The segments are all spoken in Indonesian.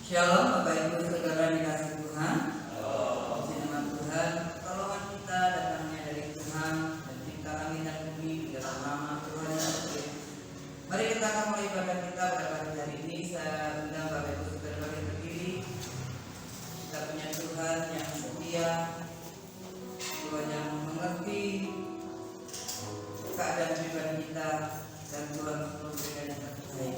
Shalom Bapak Ibu Saudara dikasih Tuhan. Puji nama Tuhan, pertolongan kita datangnya dari Tuhan dan Cipta langit dan bumi di dalam nama Tuhan Yesus. Mari kita akan mulai ibadah kita pada pagi hari ini. Saya undang Bapak Ibu Saudara berdiri. Kita punya Tuhan yang setia, Tuhan yang mengerti keadaan pribadi kita, dan Tuhan memberikan yang terbaik.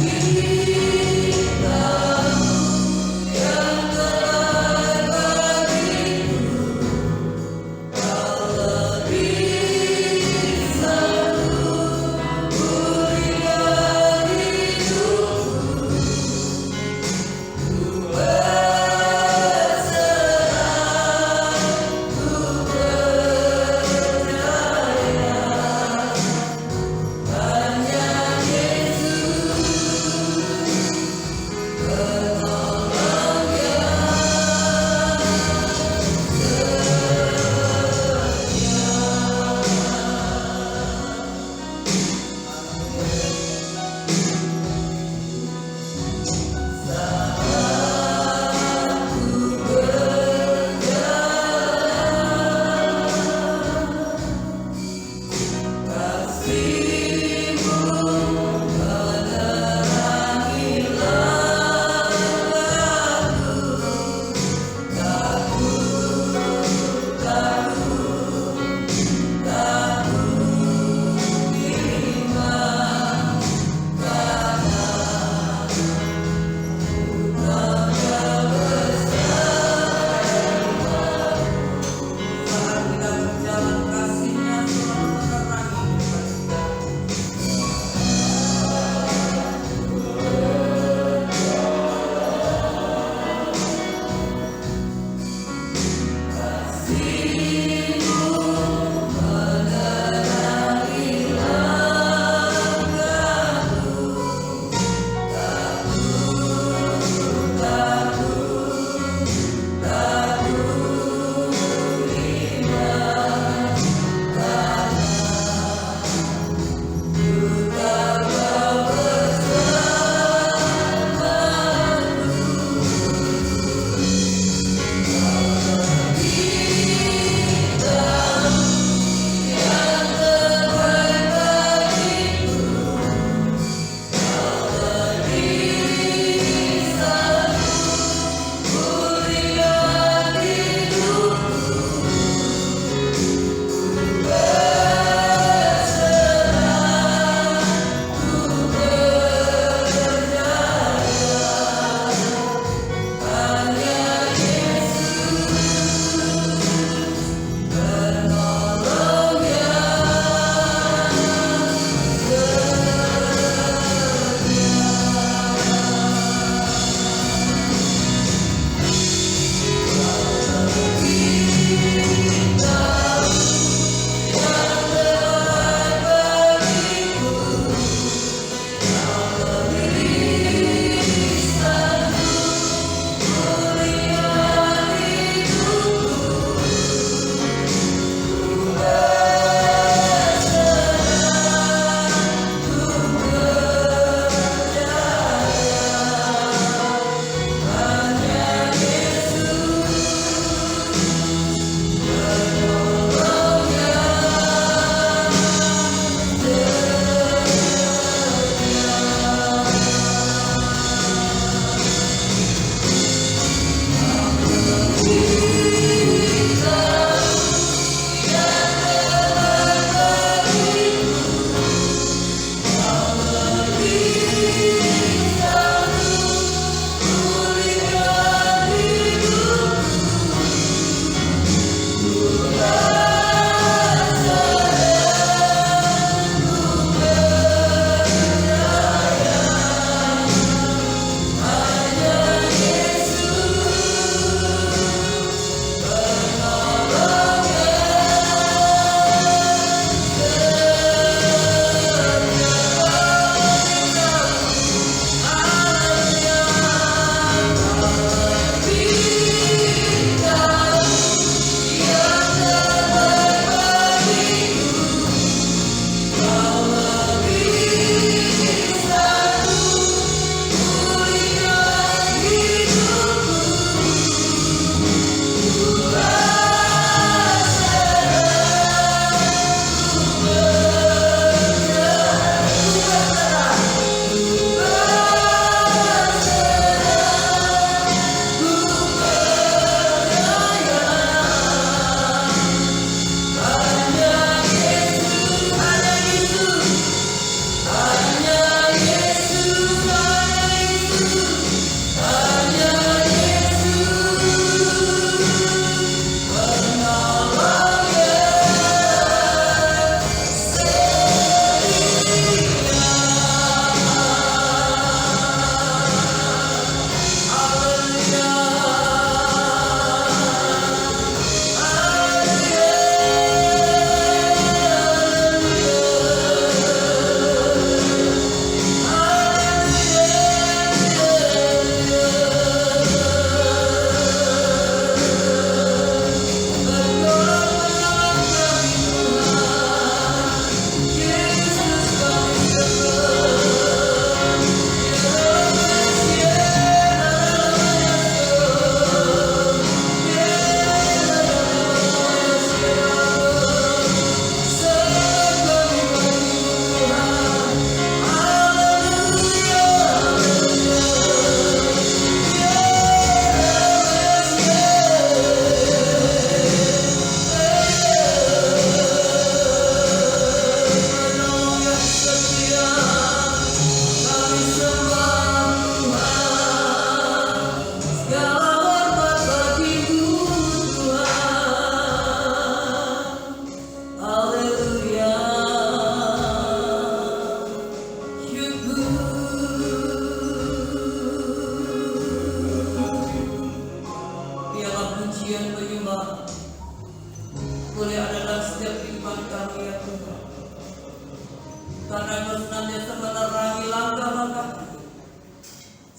Kita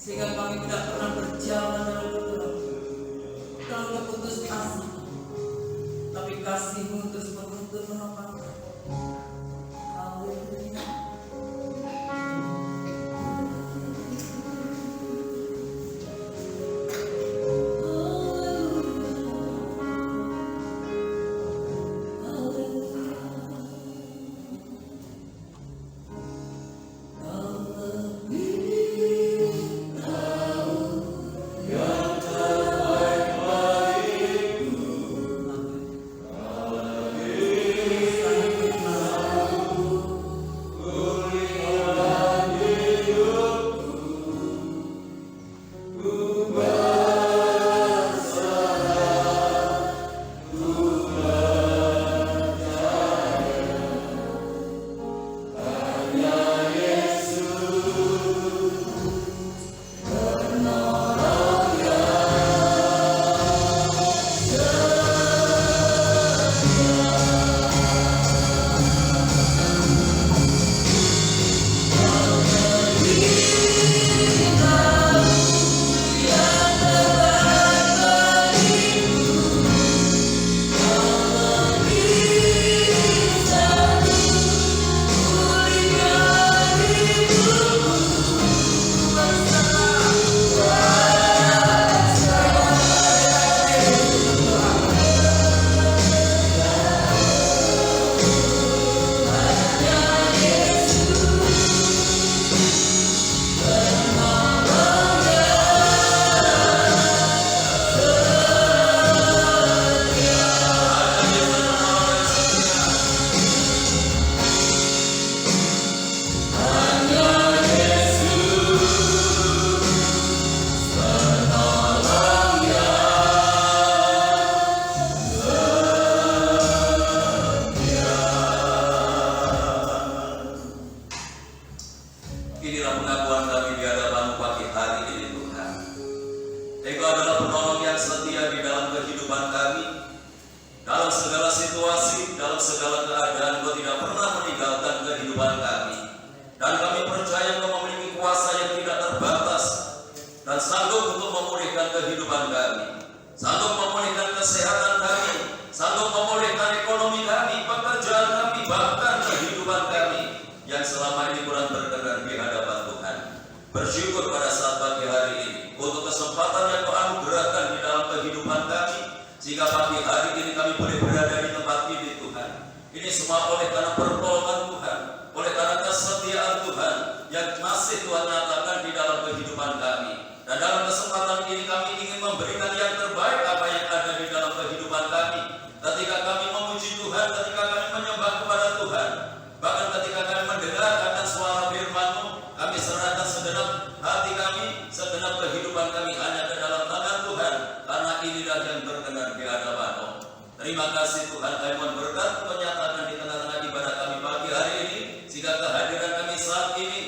sehingga kami tidak pernah berjalan dalam keputus asa, tapi kasih-Mu terus menuntun menopang kami. Haleluya. Inilah pengakuan kami di hadapan-Mu pagi hari ini Tuhan. Engkau adalah penolong yang setia di dalam kehidupan kami. Dalam segala situasi, dalam segala keadaan, Engkau tidak pernah meninggalkan kehidupan kami. Dan kami percaya Engkau memiliki kuasa yang tidak terbatas dan sanggup untuk memulihkan kehidupan kami, sanggup memulihkan kesehatan kami, sanggup memulihkan ekonomi kami, pekerjaan kami, bahkan kehidupan kami yang selama ini kurang berkenan di hadapan Tuhan. Bersyukur pada saat pagi hari ini untuk kesempatan yang Kau anugerahkan di dalam kehidupan kami, sehingga pagi hari ini kami boleh berada di tempat ini Tuhan. Ini semua oleh karena pertolongan Tuhan, oleh karena kesetiaan Tuhan yang masih Tuhan nyatakan di dalam kehidupan kami. Dan dalam kesempatan ini kami ingin memberikan yang terbaik apa yang ada di dalam kehidupan kami. Ketika kami memuji Tuhan, ketika kami menyembah kepada Tuhan, bahkan ketika kami mendengar akan suara firman-Mu, kami serahkan segenap hati kami, segenap kehidupan kami hanya ke dalam tangan Tuhan, karena inilah yang berkenan di hadapan-Mu. Terima kasih Tuhan, kami mohon berkat menyatakan di tengah-tengah ibadah kami pagi hari ini, sehingga kehadiran kami saat ini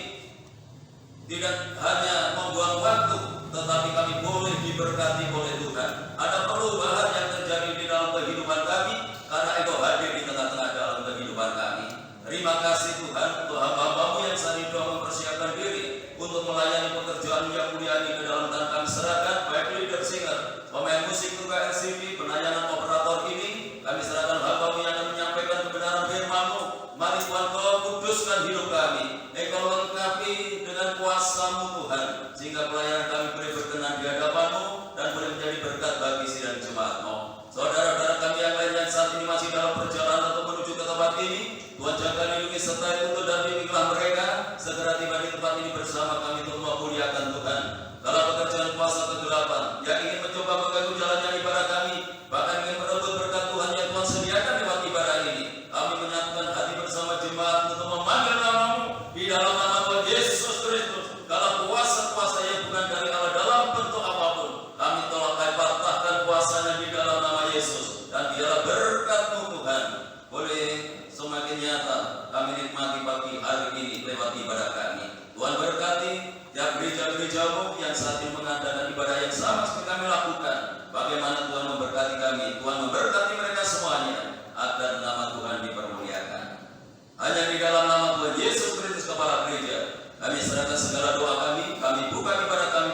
tidak hanya membuang waktu, tetapi kami boleh diberkati oleh Tuhan. Ada perubahan yang terjadi di dalam kehidupan kami, karena Engkau hadir di tengah-tengah dalam kehidupan kami. Terima kasih Tuhan untuk hamba-Mu yang saat ini telah mempersiapkan diri untuk melayani pekerjaan yang mulia ini. Ke dalam tangan kami serahkan, baik leader singer, pemain musik tukar RCB, penayangan operator ini, kami serahkan hamba-Mu yang akan menyampaikan kebenaran firman-Mu. Mari Tuhan Kau kuduskan hidup kami, Engkau lengkapi dengan kuasa-Mu Tuhan, sehingga pelayanan kami boleh berkenan di hadapan-Mu dan boleh menjadi berkat bagi sidang jemaat-Mu. Saudara-saudara kami yang lain yang saat ini masih dalam perjalanan untuk menuju ke tempat ini, Tuhan jaga, lindungi, sertai, tuntun dan bimbinglah mereka segera tiba di tempat ini bersama kami untuk memuliakan Tuhan. Kalau pekerjaan kuasa kegelapan yang ingin mencoba mengganggu jalannya ibadah kami, bahkan ingin merebut berkat Tuhan yang Tuhan sediakan lewat ibadah ini, kami menyatukan hati bersama jemaat untuk memanggil nama-Mu di dalam nama Tuhan Yesus Kristus. Kalau kuasa-kuasa yang bukan dari Allah dalam bentuk apapun, kami tolak patahkan kuasanya di dalam nama Yesus, dan biarlah berkat-Mu Tuhan boleh semakin nyata kami nikmati pagi hari ini lewat ibadah kami. Tuhan berkati tiap gereja-gereja-Mu yang saat ini mengadakan ibadah yang sama seperti kami lakukan. Bagaimana Tuhan memberkati kami, Tuhan memberkati mereka semuanya, agar nama Tuhan dipermuliakan. Hanya di dalam nama Tuhan Yesus Kristus Kepala Gereja, kami serahkan segala doa kami buka ibadah kami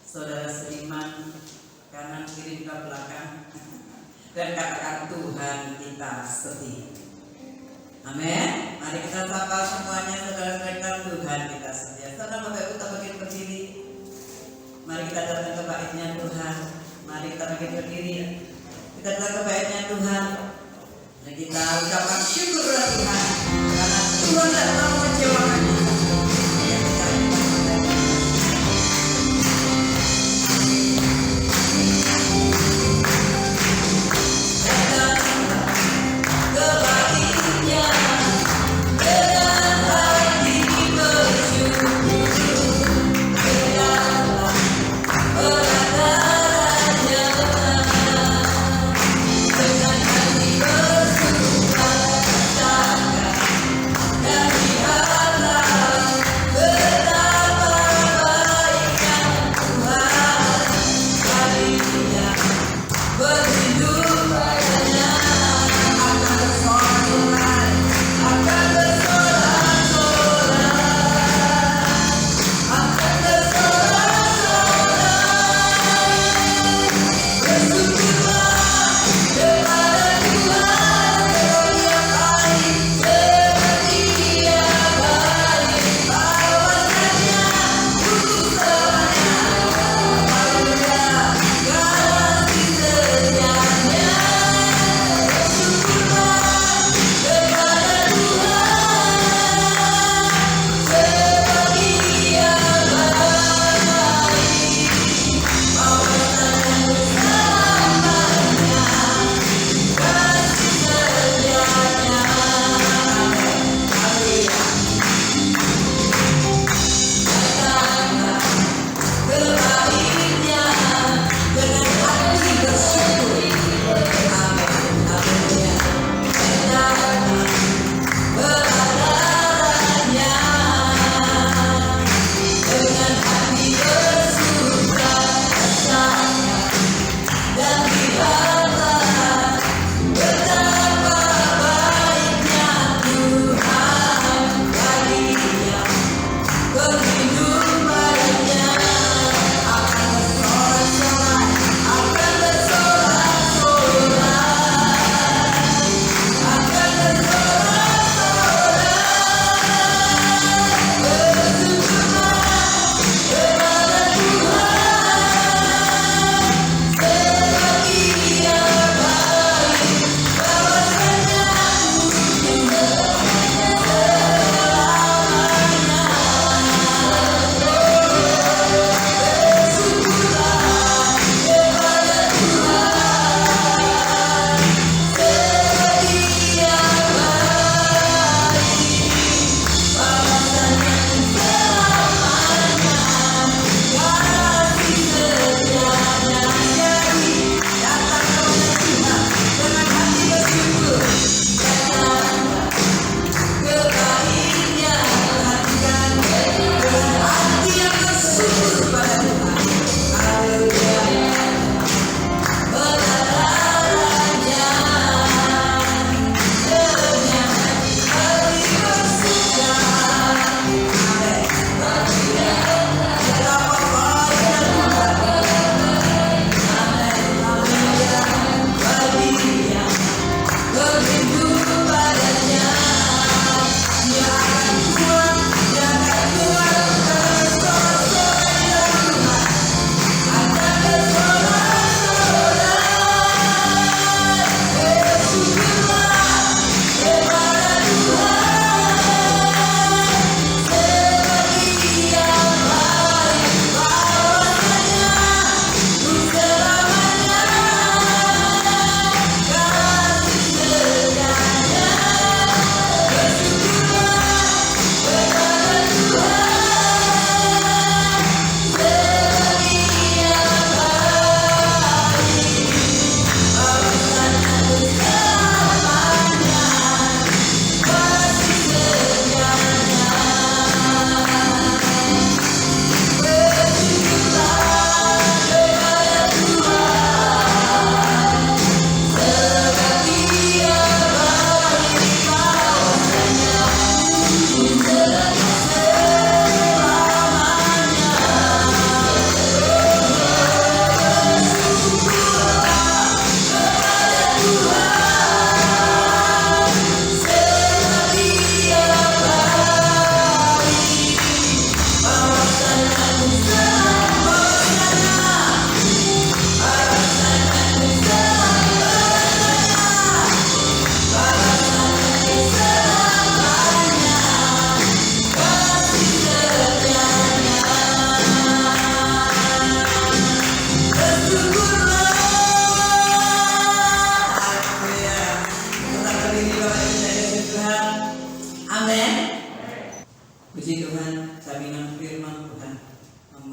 Saudara seiman, kanan kiri ke belakang, dan katakan Tuhan kita setia. Amin. Mari kita sapa semuanya saudara-saudara, Tuhan kita setia. Saudara Bapak Ibu tak bangkit berdiri. Mari kita datang ke baitnya Tuhan. Mari kita bangkit berdiri. Kita datang ke baitnya Tuhan. Dan kita ucapkan syukur kepada Tuhan karena Tuhan tak pernah mengecewakan kita. Bersyukur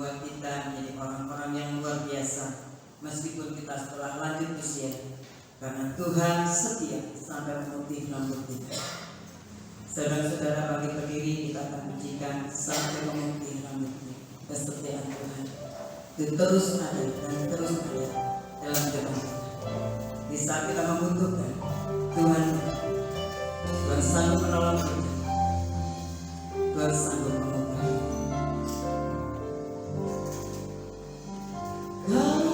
membuat kita menjadi orang-orang yang luar biasa meskipun kita setelah lanjut usia, karena Tuhan setia sampai memutih rambut kita. Saudara-saudara, bagi berdiri kita akan pujikan sampai memutih rambutnya. Kesetiaan Tuhan itu terus ada dan terus ada dalam hidup kita. Di saat kita membutuhkan, Tuhan sanggup menolong kita. Tuhan sanggup mengubah. Menolong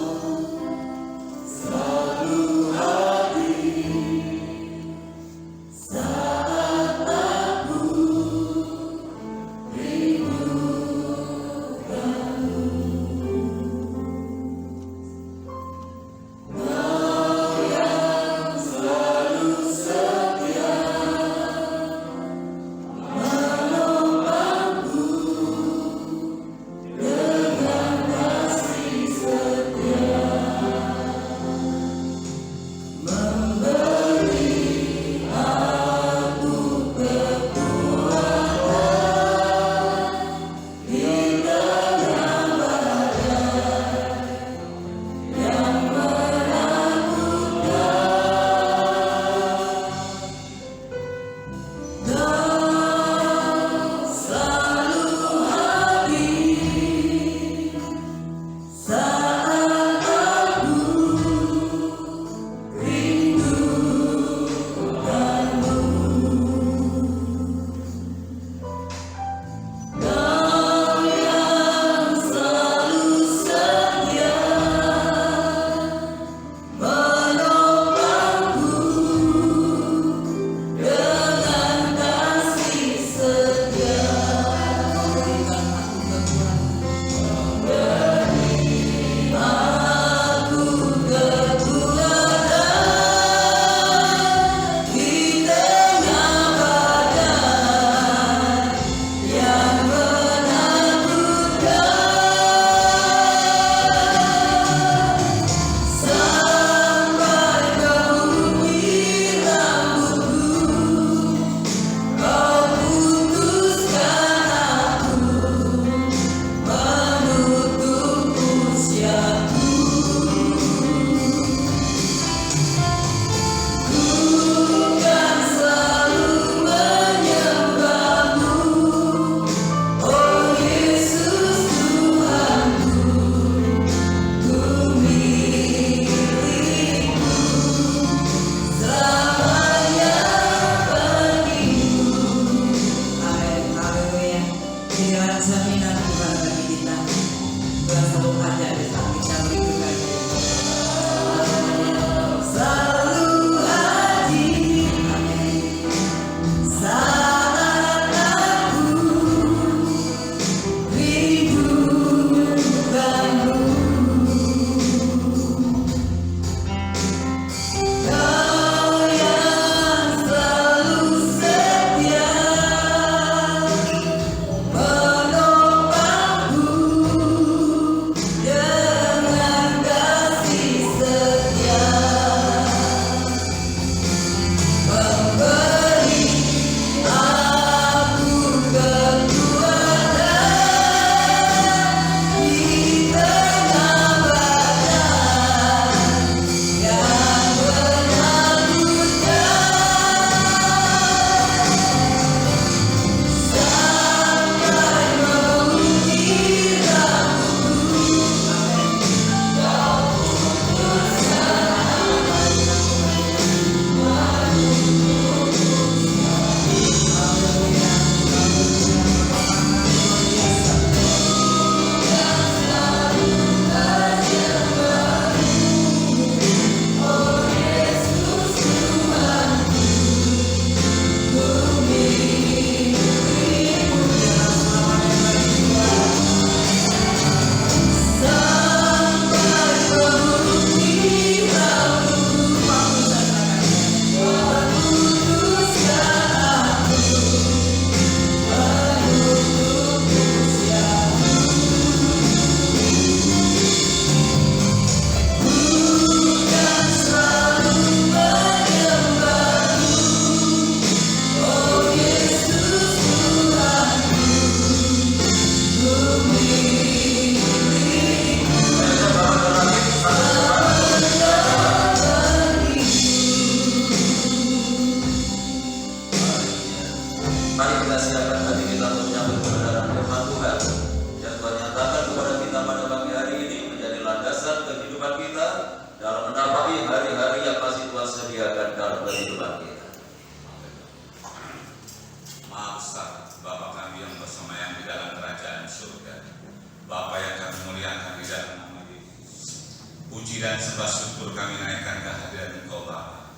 puji dan sembah syukur kami naikkan ke hadirat Engkau Bapa.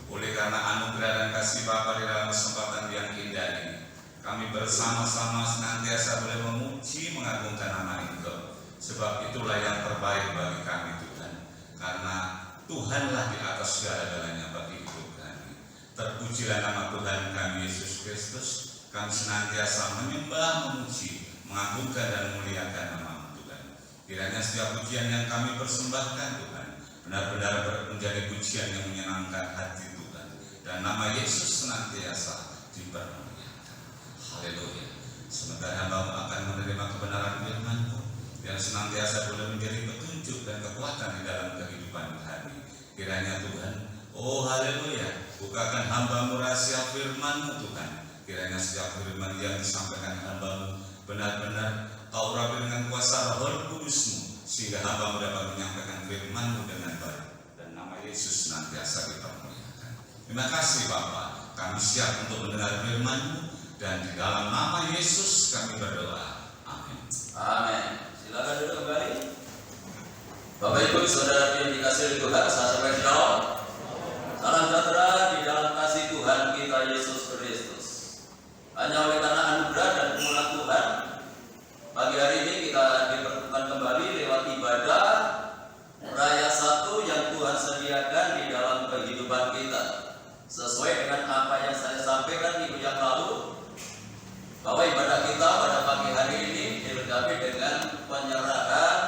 Oleh karena anugerah dan kasih Bapa di dalam kesempatan yang indah ini, kami bersama-sama senantiasa boleh memuji mengagungkan nama Engkau. Sebab itulah yang terbaik bagi kami Tuhan. Karena Tuhanlah di atas segala-galanya bagi hidup kami. Terpujilah nama Tuhan kami Yesus Kristus. Kami senantiasa menyembah, memuji, mengagungkan dan memuliakan nama Tuhan. Kiranya setiap pujian yang kami persembahkan Tuhan benar-benar menjadi pujian yang menyenangkan hati Tuhan. Dan nama Yesus senantiasa dipermuliakan. Haleluya. Sementara hamba akan menerima kebenaran firman-Mu yang senantiasa boleh menjadi petunjuk dan kekuatan di dalam kehidupan kami. Kiranya Tuhan, oh haleluya, bukakan hamba-Mu rahasia firman-Mu Tuhan. Kiranya setiap firman yang disampaikan hamba-Mu benar-benar Kau urapi dengan kuasa Roh Kudus-Mu, sehingga hamba-Mu dapat menyampaikan firman-Mu dengan baik. Dan nama Yesus senantiasa dipermuliakan. Terima kasih Bapa, kami siap untuk mendengar firman-Mu, dan di dalam nama Yesus kami berdoa. Amin. Amin. Silakan duduk kembali. Bapak Ibu Saudara yang dikasihi Tuhan, saya sampaikan shalom. Salam sejahtera di dalam kasih Tuhan kita Yesus Kristus. Hanya oleh karena anugerah dan kemurahan Tuhan, pagi hari ini kita dipertemukan kembali lewat ibadah Raya 1 yang Tuhan sediakan di dalam kehidupan kita. Sesuai dengan apa yang saya sampaikan minggu yang lalu, bahwa ibadah kita pada pagi hari ini dilengkapi dengan penyerahan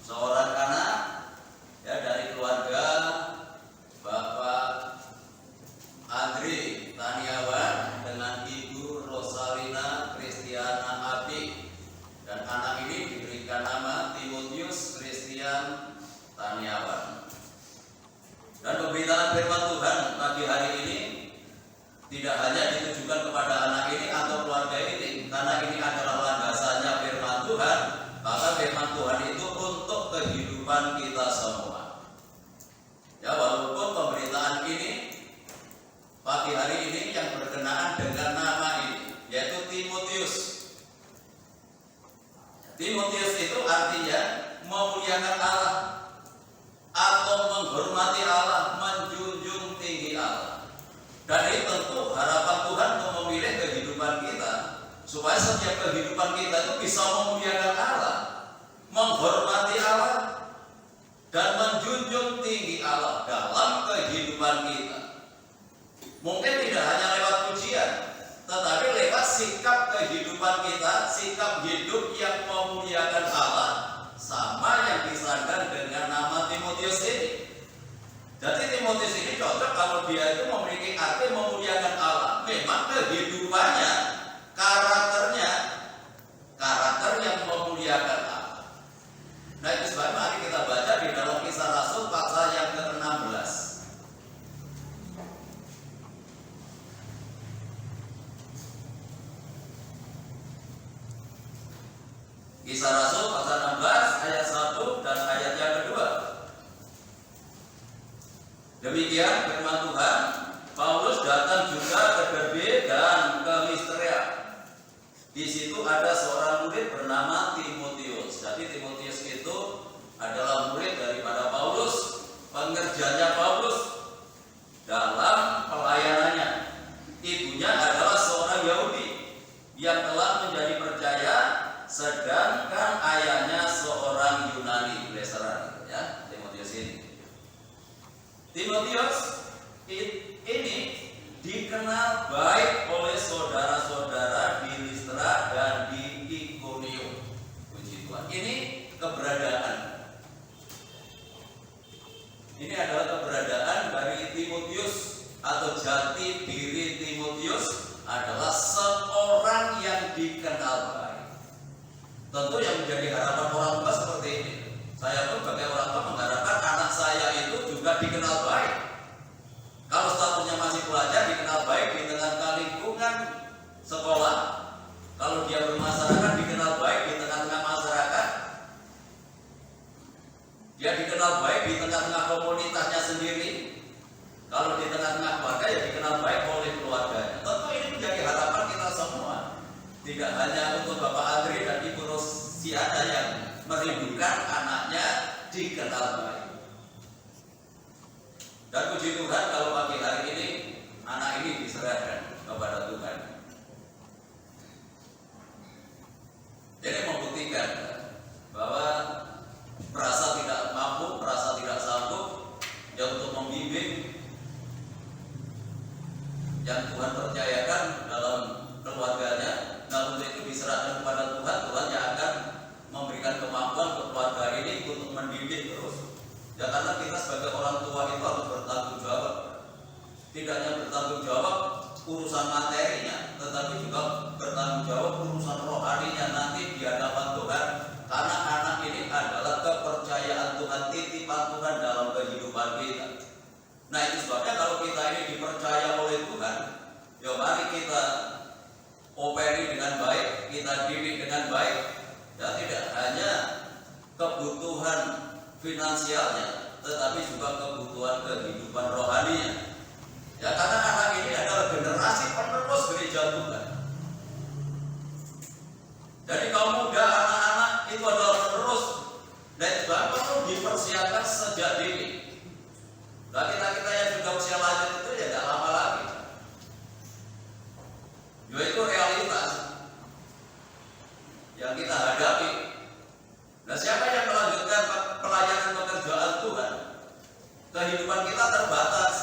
seorang anak ya dari keluarga Bapak Andri Taniawan dengan Ibu Rosalina Kristiana Abi, dan anak ini diberikan nama Timotius Christian Taniawan. Dan pemberitaan firman Tuhan pagi hari ini tidak hanya ditujukan kepada anak ini atau keluarga ini, karena ini adalah landasannya firman Tuhan, maka firman Tuhan itu untuk kehidupan kita semua. Ya, walaupun pemberitaan ini pagi hari ini yang berkenaan dengan nama ini, yaitu Timotius. Timotius itu artinya memuliakan Allah atau menghormati Allah, menjunjung tinggi Allah. Dan ini tentu harapan Tuhan untuk memilih kehidupan kita, supaya setiap kehidupan kita itu bisa memuliakan Allah, menghormati Allah, dan menjunjung tinggi Allah dalam kehidupan kita. Mungkin tidak hanya lewat pujian, tetapi lewat sikap kehidupan kita, sikap hidup yang memuliakan Allah, sama yang disandang dengan nama Timotius ini. Jadi Timotius ini cocok kalau dia itu memiliki arti memuliakan Allah. Memang kehidupannya, karakter yang memuliakan Allah. Nah itu sebab mari kita baca di dalam Kisah Rasul pasal yang ke-16. Kisah Rasul pasal 16 ayat 1 dan ayat yang kedua. Demikian firman Tuhan. Paulus datang juga ke Derbe dan ke Mistrea. Di situ ada seorang murid bernama Timotius. Jadi Timotius itu adalah murid daripada Paulus, pengerjanya Paulus dalam pelayanannya. Ibunya adalah seorang Yahudi yang telah menjadi percaya, sedangkan ayahnya seorang Yunani, Leseran, ya, Timotius ini. Timotius ini dikenal baik oleh saudara-saudara di Listra dan di Ikonium. Puji Tuhan. Ini keberadaan. Ini adalah keberadaan dari Timotius atau jati diri Timotius adalah seorang yang dikenal baik. Tentu yang menjadi harapan orang tua seperti ini. Saya pun sebagai orang tua mengharapkan anak saya itu juga dikenal baik. Kalau statusnya masih pelajar, dikenal baik di tengah-tengah lingkungan sekolah. Kalau dia bermasyarakat, dikenal baik di tengah-tengah masyarakat. Dia dikenal baik di tengah-tengah komunitasnya sendiri. Kalau di tengah-tengah keluarga, ya dikenal baik oleh keluarganya. Tentu ini menjadi harapan kita semua. Tidak hanya untuk Bapak Andri dan Ibu Rosiana yang merindukan anaknya dikenal baik. Dan puji Tuhan kalau pagi hari ini anak ini diserahkan kepada Tuhan. Jadi membuktikan bahwa merasa tidak mampu, merasa tidak sanggup ya untuk membimbing yang Tuhan percayakan dalam keluarganya. Nah, untuk itu diserahkan kepada Tuhan. Tuhan yang akan memberikan kemampuan ke keluarga ini untuk mendidik terus. Ya, karena kita sebagai orang tua itu harus bertanggung jawab. Tidak hanya bertanggung jawab urusan materinya, tetapi juga bertanggung jawab urusan rohaninya nanti di hadapan Tuhan. Karena anak ini adalah kepercayaan Tuhan, titipan Tuhan dalam kehidupan kita. Nah, itu sebabnya kalau kita ini dipercaya oleh Tuhan, ya mari kita operi dengan baik, kita didik dengan baik. Ya, tidak hanya kebutuhan finansialnya, tetapi juga kebutuhan kehidupan rohaninya. Ya, karena anak ini adalah generasi penerus gereja Tuhan. Jadi kaum muda, anak-anak itu adalah penerus, dan juga perlu dipersiapkan sejak dini. Nah, kita yang sudah usia lanjut itu ya tidak lama lagi. Yaitu realitas yang kita hadapi. Nah, siapa yang melanjutkan pelayanan pekerjaan Tuhan? Kehidupan kita terbatas,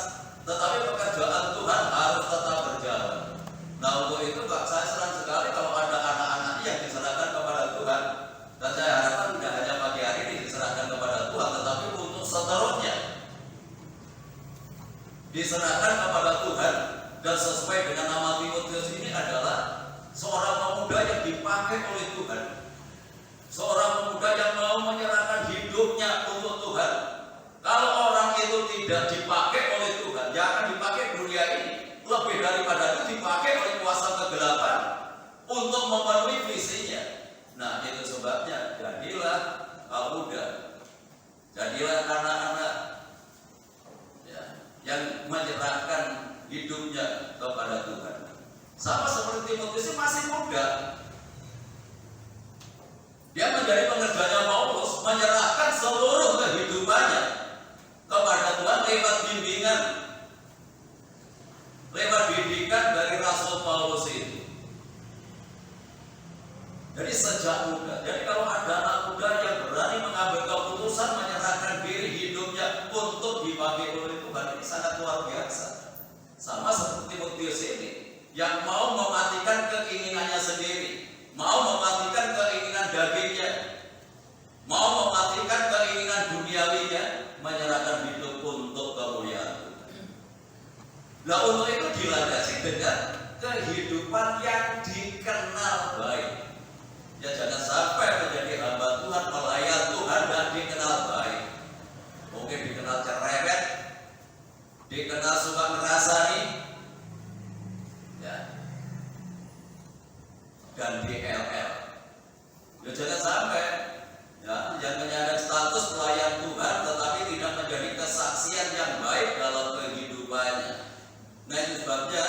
tetapi pekerjaan Tuhan harus tetap berjalan. Nah, untuk itu saya senang sekali kalau ada anak-anak yang diserahkan kepada Tuhan. Dan saya harapkan tidak hanya pagi hari ini diserahkan kepada Tuhan, tetapi untuk seterusnya diserahkan kepada Tuhan. Dan sesuai dengan nama Timotius ini adalah seorang pemuda yang dipakai oleh Tuhan, seorang pemuda yang mau menyerahkan hidupnya untuk Tuhan. Kalau orang itu tidak dipakai oleh Tuhan, dia akan dipakai dunia ini. Lebih daripada itu dipakai oleh kuasa kegelapan untuk memenuhi visinya. Nah, itu sebabnya jadilah kaum muda, jadilah anak-anak ya, yang menyerahkan hidupnya kepada Tuhan. Sama seperti Timotius masih muda, dia menjadi pengerjanya Paulus, menyerahkan seluruh kehidupannya kepada Tuhan lewat bimbingan, lewat didikan dari Rasul Paulus itu. Jadi sejak muda. Jadi kalau ada anak muda yang berani mengambil keputusan menyerahkan diri hidupnya untuk dipakai oleh Tuhan, ini sangat luar biasa. Sama seperti Timotius ini yang mau mematikan keinginannya sendiri, mau mematikan keinginan dagingnya, mau mematikan keinginan duniawinya, menyerahkan hidup untuk kemuliaan Tuhan. Nah, untuk itu dilandasi dengan kehidupan yang dikenal baik. Ya, jangan sampai menjadi hamba Tuhan, pelayan Tuhan dan dikenal baik. Mungkin dikenal cerewet, dikenal suka ngerasani, ya, dan DLL. Ya, jangan sampai ya, yang menyandang status pelayan Tuhan tetapi tidak menjadi kesaksian yang baik dalam kehidupannya. Nah, itu sebabnya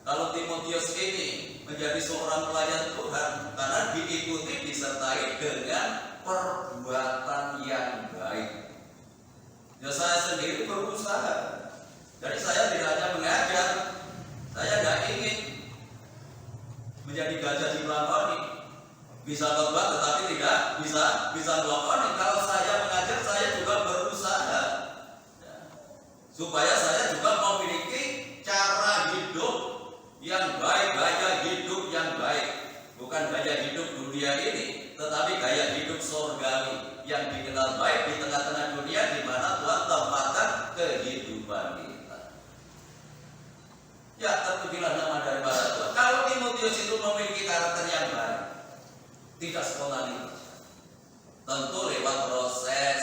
kalau Timotius ini menjadi seorang pelayan Tuhan karena diikuti disertai dengan perbuatan yang baik. Ya, saya sendiri berusaha. Jadi saya tidak hanya mengajar, saya tidak ingin menjadi gajah di pelakoni, bisa khotbah tetapi tidak bisa melakoni. Kalau saya mengajar, saya juga berusaha ya, supaya saya juga memiliki cara hidup yang baik, gaya hidup yang baik, bukan gaya hidup dunia ini, tetapi gaya hidup surgawi yang dikenal baik di tengah-tengah dunia di mana Tuhan tempatkan kehidupan kita. Ya, terpujilah nama daripada Tuhan. Kalau Timotius itu memiliki karakter yang baik, tidak spontanitas, tentu lewat proses,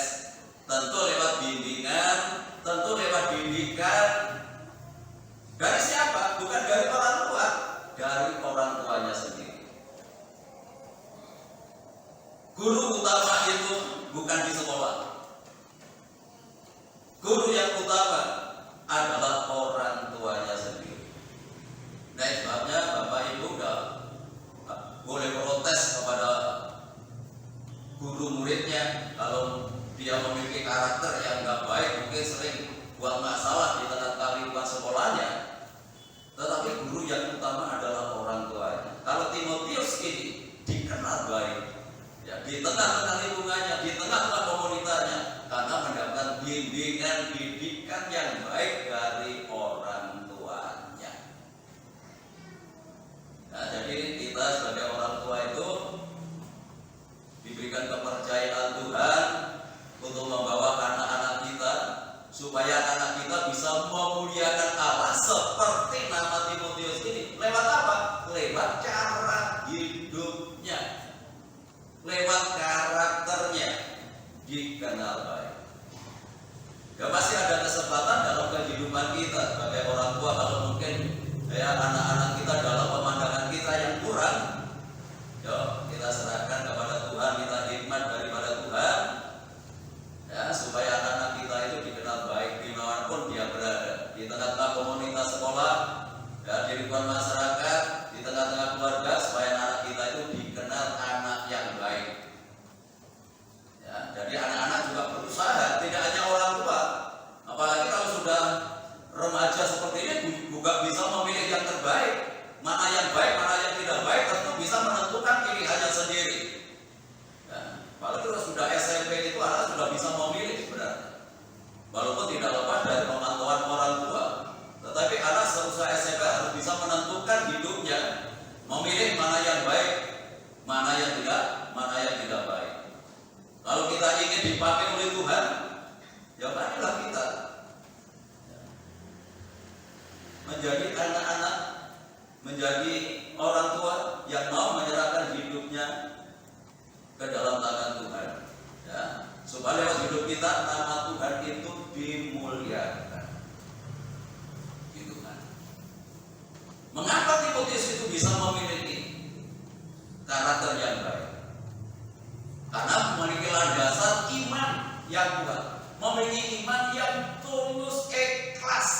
tentu lewat bimbingan, tentu lewat didikan. Dari siapa? Bukan dari orang tua, dari orang tuanya sendiri. Guru utama itu bukan di sekolah. Guru yang utama adalah orang tuanya sendiri. Nah, sebabnya Bapak Ibu enggak boleh protes kepada guru muridnya kalau di dia memiliki karakter yang nggak baik, mungkin sering buat masalah di tengah kehidupan sekolahnya, tetapi guru yang utama adalah orang tuanya. Kalau Timotius ini dikenal baik, ya, di tengah-tengah lingkungannya, di tengah-tengah komunitasnya, karena mendapat bimbingan didikan yang baik dari orang tuanya. Nah, jadi kita sebagai orang tua itu diberikan kepercayaan Tuhan untuk membawa anak-anak kita supaya anak kita bisa memuliakan Allah seperti nama Timotius ini. Lewat apa? Lewat cara hidupnya, lewat karakternya dikenal baik. Ya pasti ada kesempatan dalam kehidupan kita sebagai orang tua, kalau mungkin ya anak-anak kita dalam pemandangan kita yang kurang, yuk kita serahkan kepada Tuhan, minta hikmat daripada Tuhan, ya supaya anak-anak kita itu dikenal baik dimanapun dia berada, di tengah-tengah komunitas sekolah, ya di lingkungan masyarakat, di tengah-tengah keluarga, supaya anak kita itu dikenal anak yang baik. Ya, jadi anak-anak juga berusaha, tidak hanya orang tua, apalagi kalau sudah remaja seperti ini juga bisa memilih yang terbaik. Mana yang baik, mana yang tidak baik, tentu bisa menentukan pilihannya sendiri. Ya, apalagi kalau sudah SMP itu anak sudah bisa memilih sebenarnya, walaupun tidak lepas dari pemantauan orang tua. Tetapi anak seusia SMP harus bisa menentukan hidupnya, memilih mana yang baik, mana yang tidak baik. Kalau kita ingin dipakai oleh Tuhan, ya marilah kita menjadi anak-anak, menjadi orang tua yang mau menyerahkan hidupnya ke dalam tangan Tuhan, ya, supaya lewat hidup kita nama Tuhan itu dimuliakan. Gitu kan? Mengapa Timotius itu bisa memiliki karakter yang baik? Karena memiliki landasan iman yang kuat, memiliki iman yang tulus, ikhlas.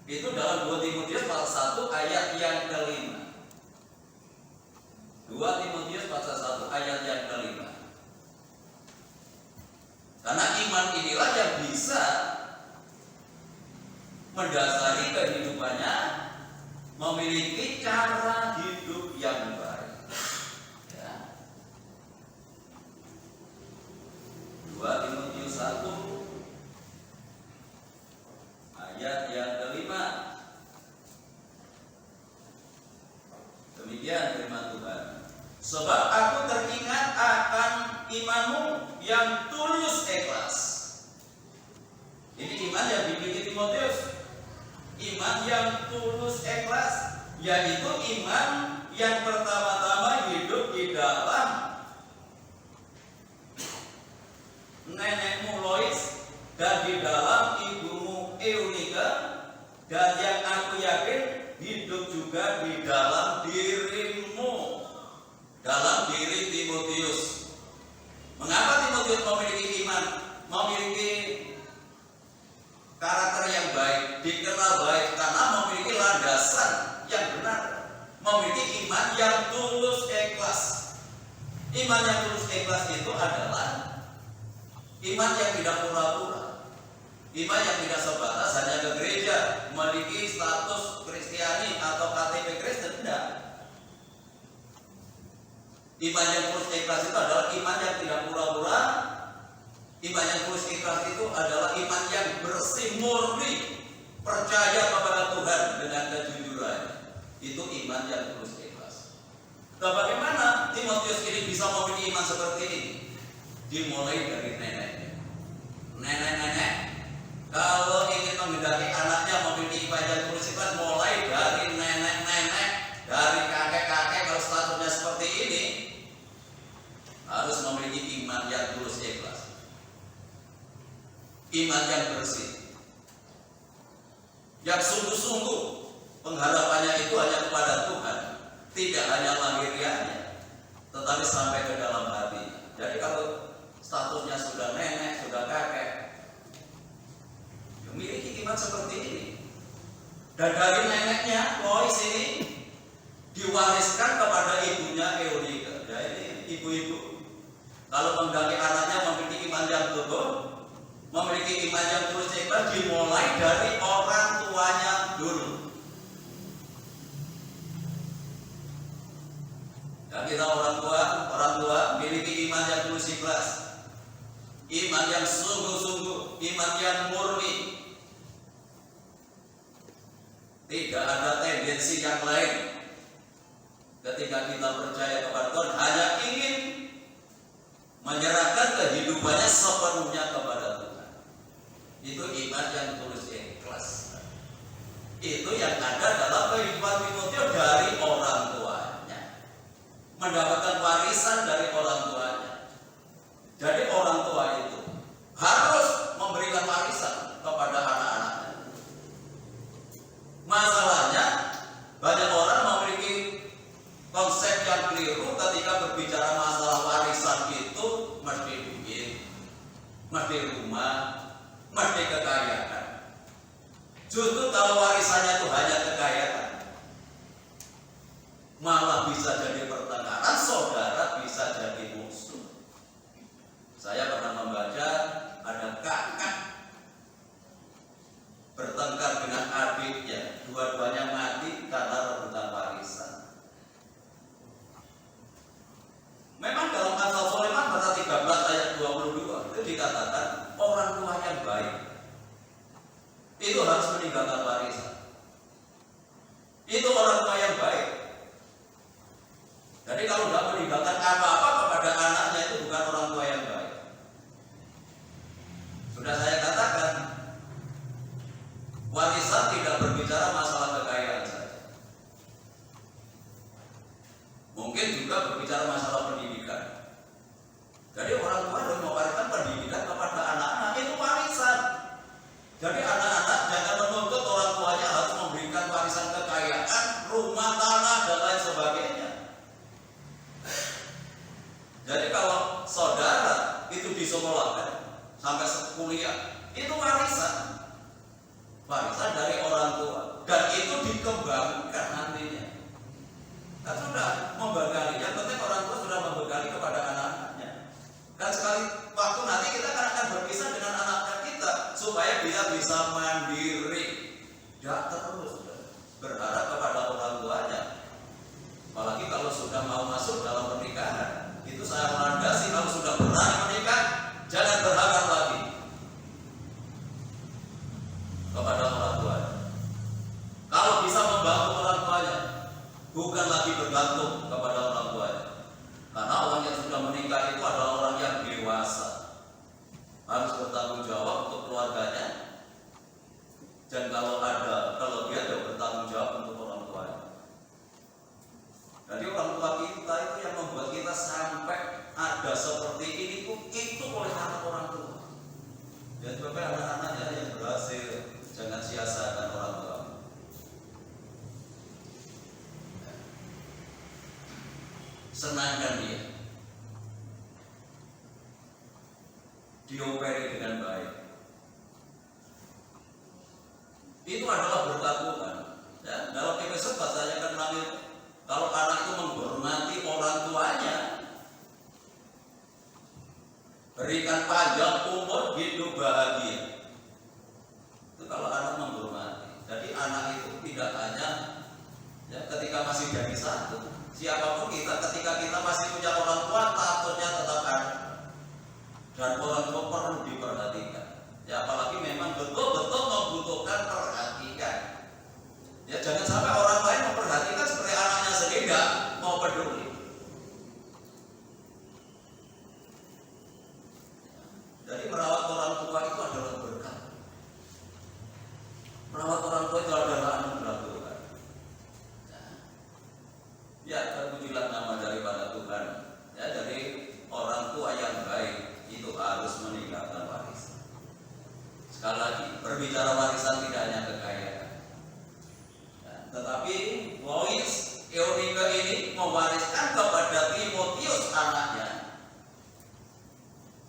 Itu dalam 2 Timotius pasal 1 ayat yang ke-5. 2 Timotius pasal 1 ayat yang ke-5. Karena iman inilah yang bisa mendasari kehidupannya, memiliki cara hidup yang baik. 2 Timotius 1 ayat yang ke-5. Demikian firman Tuhan. Sebab aku teringat akan imanmu yang tulus ikhlas. Ini iman yang dimiliki Timotius. Iman yang tulus ikhlas, yaitu iman yang pertama-tama hidup di dalam nenekmu Lois dan di dalam ibumu Eunika, dan yang aku yakin hidup juga di dalam dirimu, dalam diri Timotius. Mengapa Timotius memiliki iman, memiliki karakter yang baik, dikenal baik? Karena memiliki landasan yang benar, memiliki iman yang tulus ikhlas. Iman yang tulus ikhlas itu adalah iman yang tidak pura-pura, iman yang tidak sebatas hanya ke gereja, memiliki status Kristiani atau KTP Kristen. Tidak. Iman yang tulus ikhlas itu adalah iman yang tidak pura-pura. Iman yang tulus ikhlas itu adalah iman yang bersih, murni, percaya kepada Tuhan dengan kejujuran. Itu iman yang tulus ikhlas. Nah, bagaimana Timotius ini bisa memiliki iman seperti ini? Dimulai dari neneknya. Nenek-nenek kalau ingin menghendaki anaknya memiliki iman yang tulus ikhlas, mulai dari nenek-nenek, dari kakek-kakek, kalau statusnya seperti ini, harus memiliki iman yang tulus ikhlas, iman yang bersih, yang sungguh-sungguh pengharapannya itu hanya kepada Tuhan, tidak hanya lahiriahnya, tetapi sampai ke dalam hati. Jadi kalau statusnya sudah nenek, sudah kakek, memiliki iman seperti ini. Dan dari neneknya Lois ini diwariskan kepada ibunya Eunika. Ya, ini ibu-ibu kalau menghendaki anaknya memiliki iman warisan yang utuh, memiliki iman yang tulus ikhlas dimulai dari orang tuanya dulu. Ya, kita orang tua miliki iman yang tulus ikhlas, iman yang sungguh-sungguh, iman yang murni. Tidak ada tendensi yang lain. Ketika kita percaya kepada Tuhan, hanya ingin menyerahkan kehidupannya sepenuhnya kepada Tuhan. Itu iman yang tulus ikhlas. Itu yang ada dalam kehidupan Timotius dari orang tuanya, mendapatkan warisan dari orang tuanya. Jadi orang tua itu harus memberikan warisan kepada anak-anaknya. Masalahnya banyak orang memiliki konsep yang keliru ketika berbicara masalah warisan itu mesti duit, mesti rumah, mesti kekayaan. Justru kalau warisannya itu hanya kekayaan, malah bisa jadi pertengkaran, saudara bisa jadi musuh. Saya pernah membaca ada kakak bertengkar dengan adiknya, dua-duanya mati karena rebutan warisan. Memang dalam Amsal Sulaiman pasal 13 ayat 22 itu dikatakan orang tua yang baik itu harus meninggalkan warisan. Itu orang tua yang baik. Jadi kalau tidak meninggalkan apa-apa kepada anaknya itu bukan orang tua yang baik. Sudah saya katakan, warisan tidak berbicara masalah kekayaan saja. Mungkin juga berbicara masalah pendidikan. Jadi orang tua harus mewariskan pendidikan kepada anak-anak, itu warisan. Jadi anak-anak jangan menuntut orang tuanya harus memberikan warisan kekayaan, rumah, tanah, dan lain sebagainya. Jadi kalau saudara itu disekolahkan sampai kuliah, itu warisan. Warisan dari orang tua, dan itu dikembangkan nantinya. Kan sudah membekali, yang penting orang tua sudah membekali kepada anak-anaknya. Dan sekali waktu nanti kita akan berpisah dengan anak-anak kita supaya dia bisa mandiri, tidak terus berharap kepada orang tuanya. Apalagi kalau sudah mau masuk dalam pernikahan, itu saya melandasi kalau sudah berani menikah, jangan berharap lagi kepada orang tuanya. Kalau bisa membantu orang tuanya, bukan lagi bergantung kepada orang tuanya. Karena orang yang sudah menikah itu adalah orang yang dewasa, harus bertanggung jawab untuk keluarganya. Dan kalau dia ada bertanggung jawab untuk orang tuanya. Jadi orang tua kita itu yang membuat kita sampai ada seperti ini itu oleh anak orang tua. Dan sampai anak-anaknya yang berhasil, jangan sia-siakan orang tua. Senangkan dia, dioperi dengan baik. Itu adalah berkat Tuhan. Ya, dalam Efesus bahasanya kan kalau anak itu menghormati orang tuanya, berikan panjang umur, hidup bahagia. Itu kalau anak menghormati. Jadi anak itu tidak hanya ketika masih jadi satu. Siapapun kita, ketika kita masih punya orang tua, takutnya tetap ada. Dan orang tua perlu diperhatikan. Ya, apalagi memang betul-betul membutuhkan perhatian. Ya, jangan sampai orang lain memperhatikan seperti anaknya sendiri nggak mau peduli. Jadi merawat orang tua itu adalah berkah. Merawat orang tua itu adalah anugerah Tuhan. Ya, terpujilah nama daripada Tuhan. Ya, jadi orang tua yang baik itu harus meninggalkan warisan. Sekali lagi, berbicara warisan tidak hanya kekayaan. Ya, tetapi Lois Eunike ini mewariskan kepada Timotius anaknya,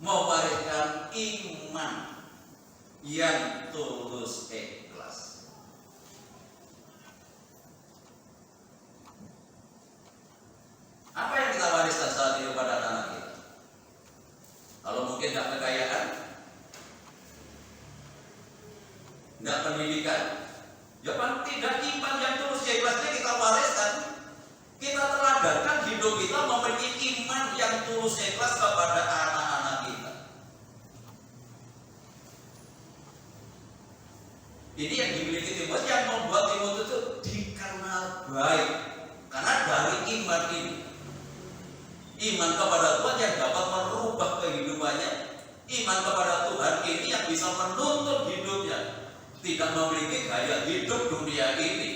mewariskan iman yang tulus ikhlas. Apa yang kita wariskan saat ini kepada anak kita? Kalau mungkin tidak kekayaan, beriman kepada Tuhan ini yang bisa menuntun hidupnya, tidak memiliki gaya hidup dunia ini,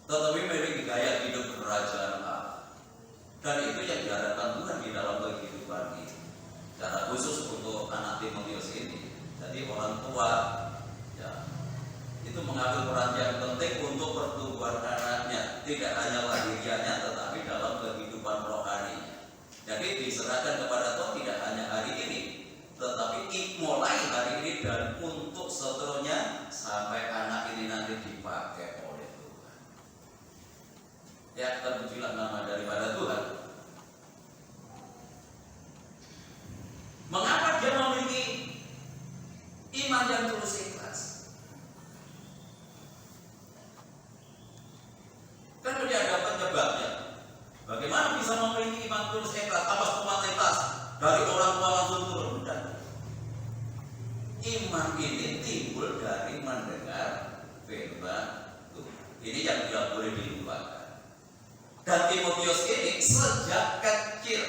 tetapi memiliki gaya hidup kerajaan Allah. Dan itu yang diharapkan Tuhan di dalam kehidupan ini. Secara khusus untuk anak Timotius ini. Jadi orang tua ya, itu mengambil peran yang penting untuk pertumbuhan anaknya, tidak hanya lahiriahnya tetapi dalam kehidupan rohaninya. Jadi diserahkan kepada Tuhan tidak hanya hari ini, tetapi mulai hari ini dan untuk seterusnya sampai anak ini nanti dipakai oleh Tuhan. Ya, terpujilah nama daripada Tuhan. Mengapa dia memiliki iman yang tulus ikhlas? Kan dia ada penyebabnya. Bagaimana bisa memiliki iman tulus ikhlas? Apa spontanitas dari orang tua langsung turun? Bukan. Iman ini timbul dari mendengar firman Tuhan. Ini yang tidak boleh dilupakan. Dan Timotius ini sejak kecil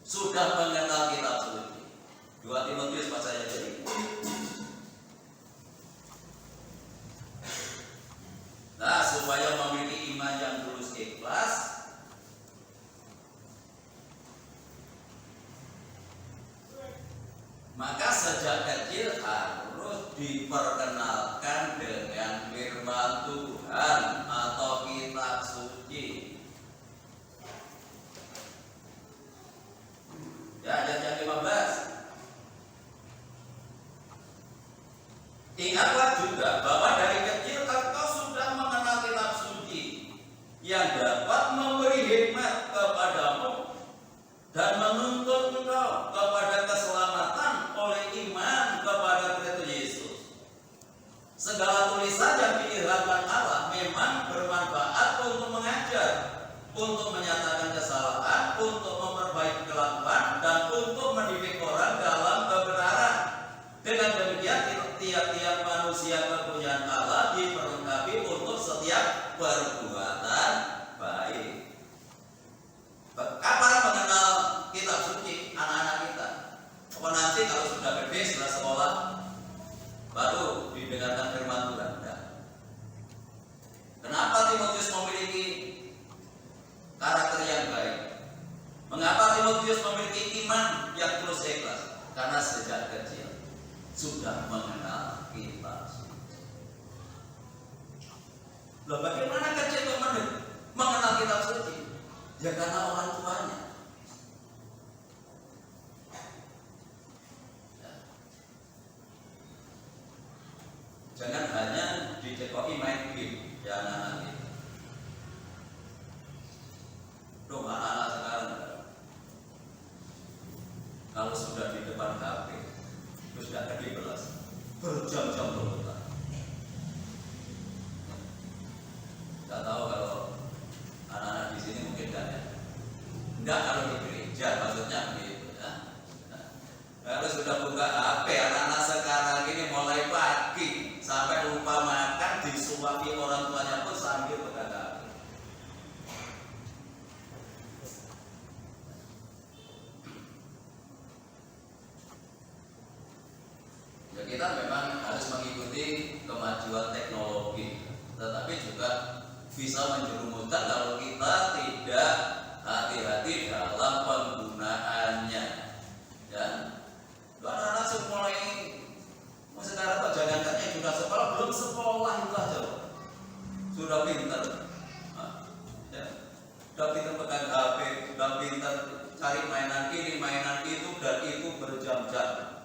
sudah mengenal kitab suci. 2 Timotius pasal yang ke-5. Nah, supaya memiliki iman yang tulus ikhlas, maka sejak kecil harus diperkenalkan dengan firman Tuhan atau kitab suci. Ya, ayat yang 15. Ingatlah juga bahwa dari kecil engkau sudah mengenal kitab suci yang dapat memberi hikmat kepadamu dan menuntun engkau kepada keselamatan oleh iman kepada Kristus Yesus. Segala tulisan yang diizinkan Allah memang bermanfaat untuk mengajar, untuk menyatakan kesalahan, untuk memperbaiki kelakuan, dan untuk mendidik orang dalam kebenaran. Dengan demikian tiap-tiap manusia kepunyaan Allah diperlengkapi untuk setiap perbuatan baik. Kapan mengenal kitab suci anak-anak kita? Apa nanti kalau sudah gede setelah sekolah baru didengarkan firman Tuhan? Nah, kenapa Timotius memiliki karakter yang baik? Mengapa Timotius memiliki iman yang tulus ikhlas? Karena sejak kecil sudah mengenal kitab suci. Loh, bagaimana kecil itu mengenal kitab suci? Ya karena orang tuanya. Ya. Jangan hanya dicekoki main game ya anak-anak itu. Loh, anak-anak sekarang kalau sudah di depan HP terus tidak kelas berjam-jam berputar. Tidak tahu kalau anak-anak di sini mungkin kan ya. Enggak kalau di gereja maksudnya begitu ya. Kalau sudah buka HP anak-anak sekarang ini mulai pagi sampai lupa makan disuapi orang tuanya pun sambil pegang HP. Ya, kita memang harus mengikuti kemajuan teknologi, tetapi juga bisa menjerumuskan kalau kita tidak hati-hati dalam penggunaannya. Ya, anak-anak mulai sekarang kok jangankan yang sudah sekolah, belum sekolah itu aja sudah pintar. Ya, sudah pintar pegang HP, sudah pintar cari mainan ini, mainan itu, dan itu berjam-jam.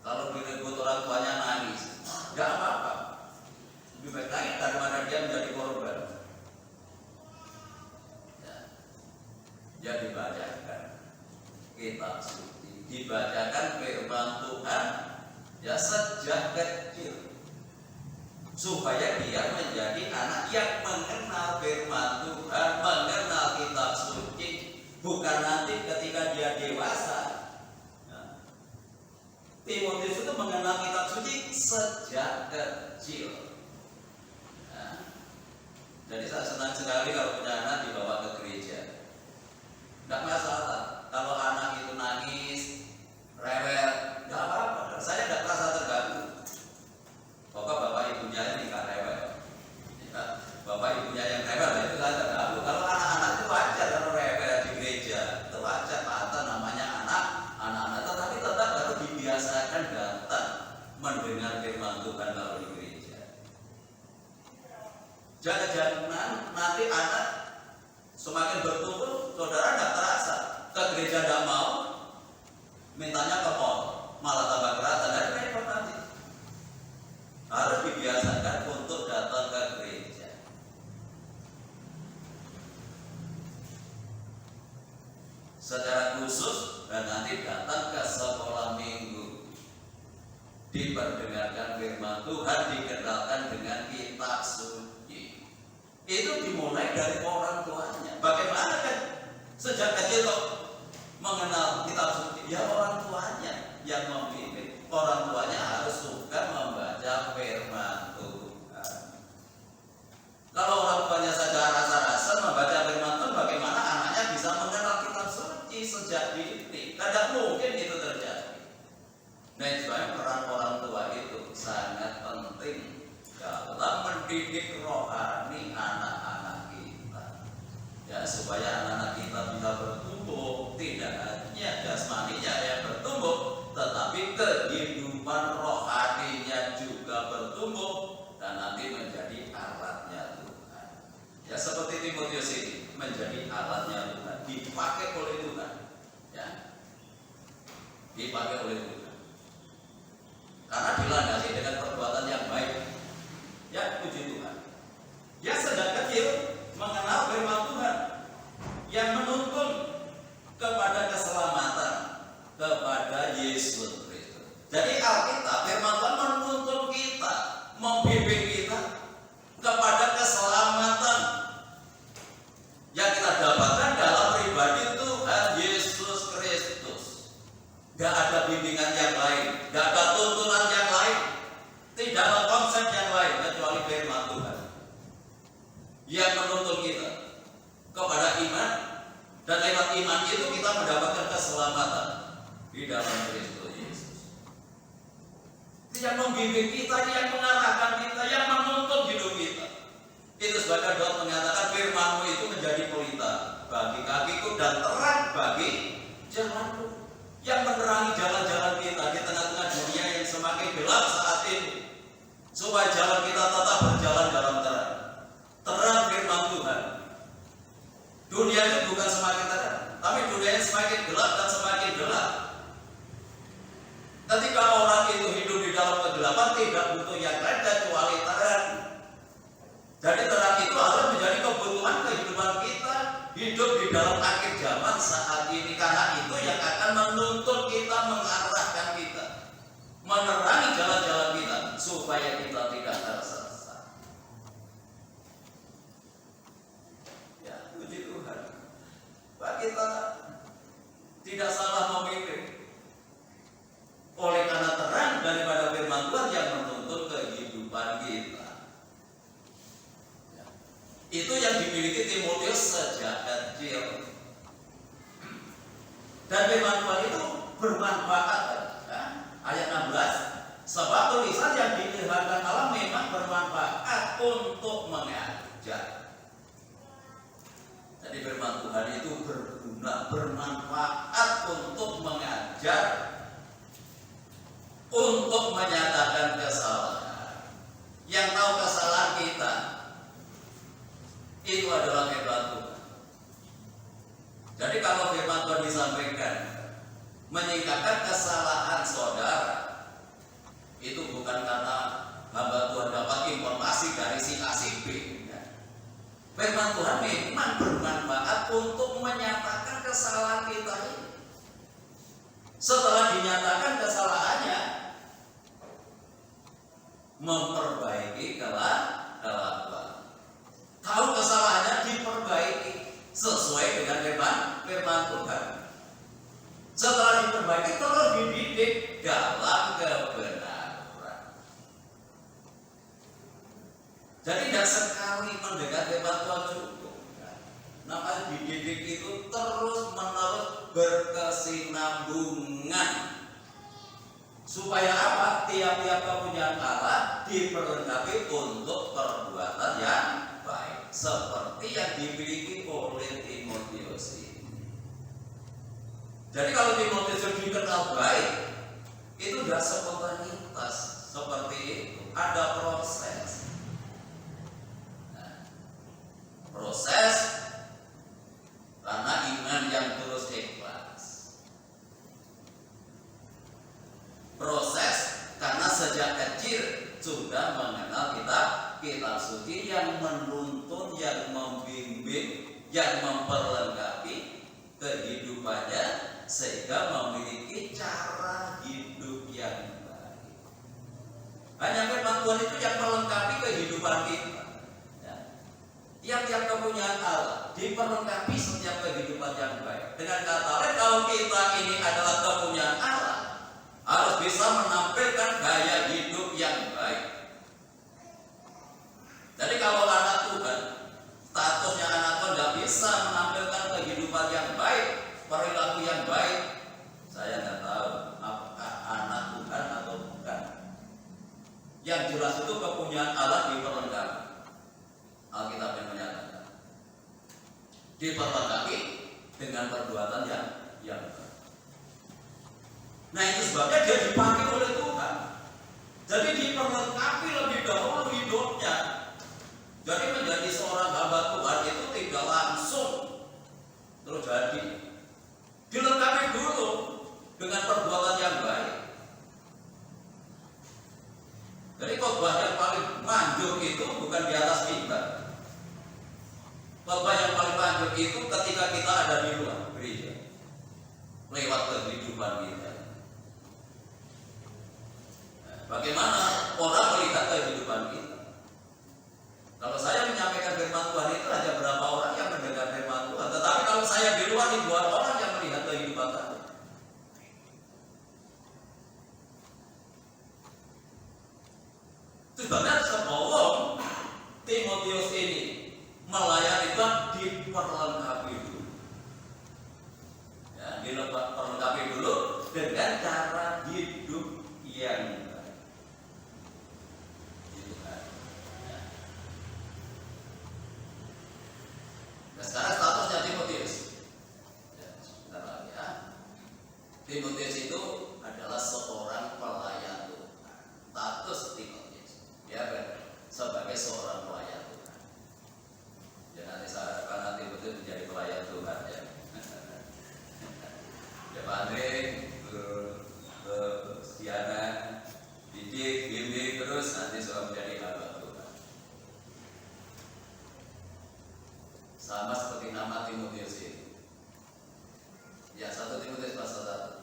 Kalau direbut orang tuanya nangis, nggak apa-apa. Lebih baik nangis daripada dia menjadi korban. Ya, dia dibacakan kitab suci, dibacakan firman Tuhan ya sejak kecil, supaya dia menjadi anak yang mengenal firman Tuhan, mengenal kitab suci, bukan nanti ketika dia dewasa. Timotius itu mengenal kitab suci sejak kecil. Nah, jadi saya senang sekali kalau punya anak dibawa ke gereja. Tidak masalah. Kalau secara khusus dan nanti datang ke sekolah minggu, diperdengarkan firman Tuhan, dikenalkan dengan kitab suci. Itu dimulai dari orang tuanya. Bagaimana kan sejak kecil kok mengenal kitab suci? Ya orang tuanya yang memilih. Orang tuanya harus suka membaca firman Tuhan. Kalau orang tuanya saja rasa-rasa membaca firman Tuhan, bagaimana anaknya bisa mengenal kitab suci sejak dini? Tidak mungkin itu terjadi. Nah, sebabnya peran orang tua itu sangat penting dalam mendidik rohani anak-anak kita. Ya, supaya anak-anak kita bisa bertumbuh, tidak hanya jasmaninya yang bertumbuh, tetapi kehidupan rohaninya juga bertumbuh dan nanti menjadi alatnya Tuhan. Ya, seperti Timotius ini menjadi alatnya Tuhan, dipakai oleh Tuhan. Ya, dipakai oleh Tuhan. Karena dilandasi dengan perbuatan yang baik. Ya, puji Tuhan. Ya, sejak kecil mengenal firman Tuhan yang menuntun kepada keselamatan, kepada Yesus Kristus. Jadi Alkitab, firman Tuhan menuntun kita, membimbing kita kepada keselamatan yang kita dapatkan dalam pribadi Tuhan Yesus Kristus. Gak ada bimbingan yang lain, gak ada tuntunan yang lain, tidak ada konsep yang lain kecuali firman Tuhan yang menuntun kita kepada iman, dan lewat iman itu kita mendapatkan keselamatan di dalam Kristus Yesus. Yang membimbing kita, yang mengarahkan kita, yang menuntun hidup kita. Itu sebabnya Daud mengatakan firman-Mu itu menjadi pelita bagi kakiku dan terang bagi jalanku, yang menerangi jalan-jalan kita di tengah-tengah dunia yang semakin gelap saat ini, supaya jalan kita tetap berjalan dalam terang. Terang firman Tuhan. Dunia itu bukan semakin terang, tapi dunia yang semakin gelap dan semakin gelap. Ketika orang itu hidup di dalam kegelapan, tidak butuh yang lain kecuali terang. Jadi terang itu harus menjadi kebutuhan kehidupan kita, hidup di dalam akhir zaman saat ini, karena itu yang akan menuntun kita, mengarahkan kita, menerangi jalan-jalan kita supaya kita tidak tersesat. Ya, puji Tuhan. Pak, kita tidak salah memilih. Oleh karena terang daripada firman Tuhan yang menuntun kehidupan kita. Ya. Itu yang dimiliki Timotius sejak kecil. Dan firman Tuhan itu bermanfaat. Ya. Ayat 16, sebab tulisan yang dilihatkan Allah memang bermanfaat untuk mengajar. Jadi firman Tuhan itu berguna, bermanfaat untuk mengajar, untuk menyatakan kesalahan. Yang tahu kesalahan kita itu adalah firman Tuhan. Jadi kalau firman Tuhan disampaikan menyingkapkan kesalahan saudara, itu bukan karena hamba Tuhan dapat informasi dari si A si B. Firman Tuhan memang bermanfaat untuk menyatakan kesalahan kita ini. Setelah dinyatakan kesalahannya, memperbaiki kelakuan. Tahu kesalahannya, diperbaiki sesuai dengan firman Tuhan. Setelah diperbaiki, terus dididik dalam kebenaran. Jadi tidak sekali mendengar firman Tuhan cukup. Namanya dididik itu terus-menerus berkesinambungan. Supaya apa? Tiap-tiap kepunyaan Allah diperlengkapi untuk perbuatan yang baik, seperti yang dimiliki oleh Timotius ini. Jadi kalau Timotius dikenal baik, itu tidak spontanitas seperti itu. Ada proses. Nah, proses karena iman yang terus ikhlas. Proses karena sejak kecil sudah mengenal kitab suci yang menuntun, yang membimbing, yang memperlengkapi kehidupan sehingga memiliki cara hidup yang baik. Hanya firman Tuhan itu yang melengkapi kehidupan kita. Ya. Tiap-tiap kepunyaan Allah diperlengkapi setiap kehidupan yang baik. Dengan kata lain, kalau kita ini adalah kepunyaan Allah, harus bisa menampilkan gaya hidup yang baik. Jadi kalau anak Tuhan, statusnya anak Tuhan tidak bisa menampilkan kehidupan yang baik, perilaku yang baik, saya tidak tahu apakah anak Tuhan atau bukan. Yang jelas itu kepunyaan Allah diperlengkapi. Alkitab yang menyatakan diperlengkapi dengan perbuatan yang baik. Nah itu sebabnya dia dipakai oleh Tuhan. Jadi diperlengkapi lebih dahulu hidupnya. Jadi menjadi seorang hamba Tuhan itu tidak langsung terjadi. Dilengkapi dulu dengan perbuatan yang baik. Jadi khotbah yang paling manjur itu bukan di atas mimbar. Khotbah yang paling manjur itu ketika kita ada di luar gereja, lewat kehidupan kita. Bagaimana orang melihat kehidupan kita? Kalau saya menyampaikan firman Tuhan itu hanya berapa orang yang mendengar firman Tuhan. Tetapi kalau saya di luar, ribuan orang yang melihat kehidupan saya. Sebabnya sebelum Timotius ini melayani Tuhan diperlengkapi dulu. Ya, diperlengkapi dulu dengan cara hidup yang baik. Nah, sekarang statusnya Timotius. Ya, sebentar lagi ya. Timotius itu adalah seorang pelayan Tuhan. Status Timotius, ya kan? Sebagai seorang pelayan Tuhan. Ya nanti saya harapkan nanti Timotius menjadi pelayan Tuhan ya. Ya Pak Andre, Diana, didik, bimbing terus nanti sudah menjadi hamba Tuhan. Sama seperti nama Timotius ini. Ya, 1 Timotius pasal 1.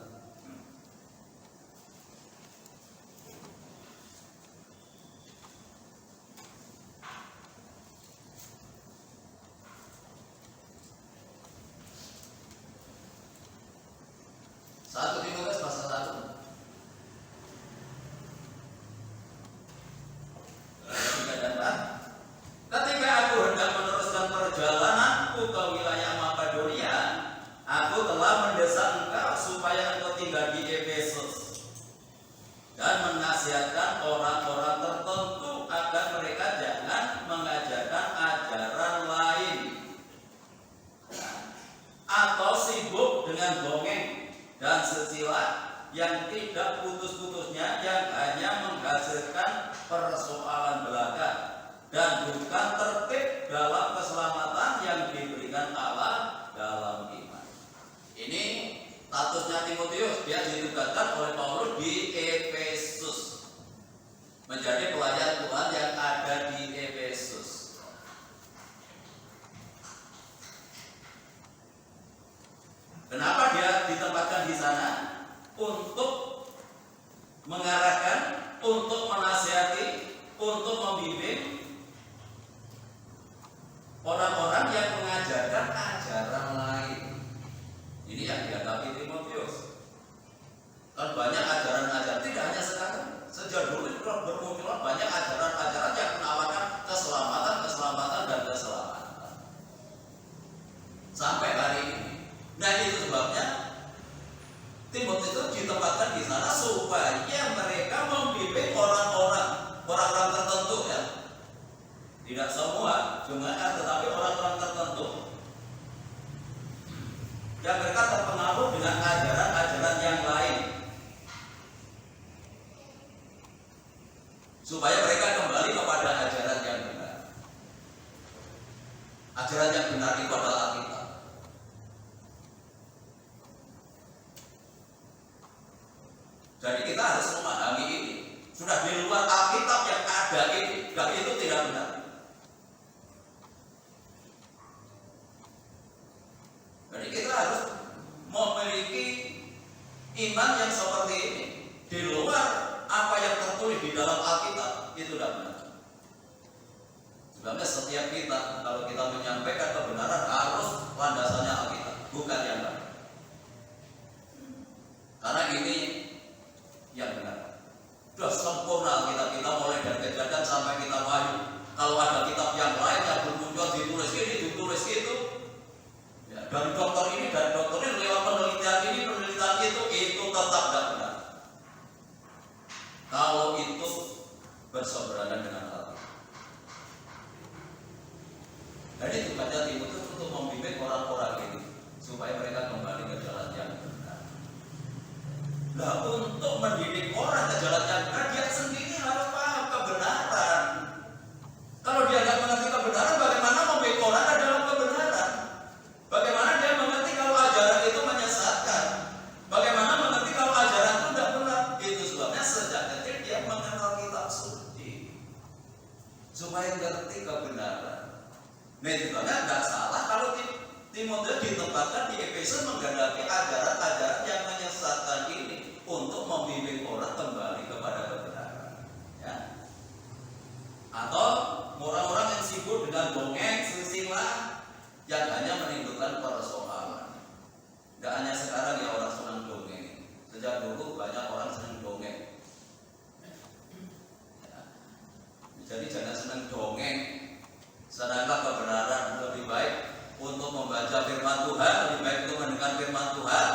Satu Timotius pasal 1. Ketika aku hendak meneruskan perjalananku ke wilayah Makedonia, aku telah mendesak engkau supaya engkau tinggal di Efesus dan menasihatkan orang-orang tertentu agar mereka jangan mengajarkan ajaran lain atau sibuk dengan dongeng dan sesilat yang tidak putus-putusnya, yang hanya menghasilkan persoalan belaka dan bukan tertib dalam keselamatan yang diberikan Allah dalam iman. Ini statusnya Timotius, dia ditugaskan oleh Paulus di Efesus menjadi pelayan Tuhan yang ada di Efesus. Kenapa dia ditempatkan di sana? Untuk mengarahkan, untuk menasihati, untuk membimbing orang-orang yang mengajarkan ajaran lain. Ini yang dihadapi Timotius. Kan banyak ajaran-ajaran, tidak hanya sekarang. Sejak dulu bermunculan banyak ajaran-ajaran yang menawarkan keselamatan, dan keselamatan. Sampai hari ini. Nah itu sebabnya Timotius itu ditempatkan di sana supaya mereka membimbing orang-orang tertentu ya. Tidak semua jemaat, tetapi orang-orang tertentu yang mereka terpengaruh dengan ajaran-ajaran yang lain, supaya mereka kembali kepada ajaran yang benar. Ajaran yang benar itu adalah Alkitab. Jadi kita harus memahami ini. Sudah di luar Alkitab yang ada ini, dan itu tidak benar. Jadi kita harus memiliki iman yang seperti ini di luar apa yang tertulis di dalam Alkitab itu tidak benar. Sebabnya setiap kita kalau kita menyampaikan kebenaran harus landasannya Alkitab, bukan yang lain. Karena ini yang benar. Sudah sempurna Alkitab kita mulai dari Kejadian sampai kitab Wahyu. Kalau ada kitab yang lain yang bermuncul ditulis ini, ditulis itu, ya, dari dokter ini, dari dokter ini, lewat penelitian ini, penelitian itu tetap tidak benar. Kalau itu berseberangan dengan Alkitab. Dan itu pada Timotius untuk membimbing orang-orang ini supaya mereka kembali ke jalan yang benar. Nah, untuk mendidik orang ke jalan yang benar, dia sendiri harus paham kebenaran. Kalau dia tidak mengerti kebenaran, bagaimana membimbing orang ke dalam kebenaran? Bagaimana dia mengerti kalau ajaran itu menyesatkan? Bagaimana mengerti kalau ajaran itu tidak benar? Itu sebabnya sejak kecil dia mengenal kitab suci supaya mengerti kebenaran. Nah, itu tidak salah kalau Timotius ditempatkan di Efesus menghendaki ajaran-ajaran yang menyesatkan ini untuk membimbing orang kembali kepada kebenaran. Ya. Atau orang-orang yang sibuk dengan dongeng, silsilah yang hanya menimbulkan persoalan. Tidak hanya sekarang ya orang senang dongeng. Sejak dulu banyak orang senang dongeng. Ya. Jadi jangan senang dongeng. Sedangkan kebenaran lebih baik untuk membaca firman Tuhan, lebih baik untuk mendengar firman Tuhan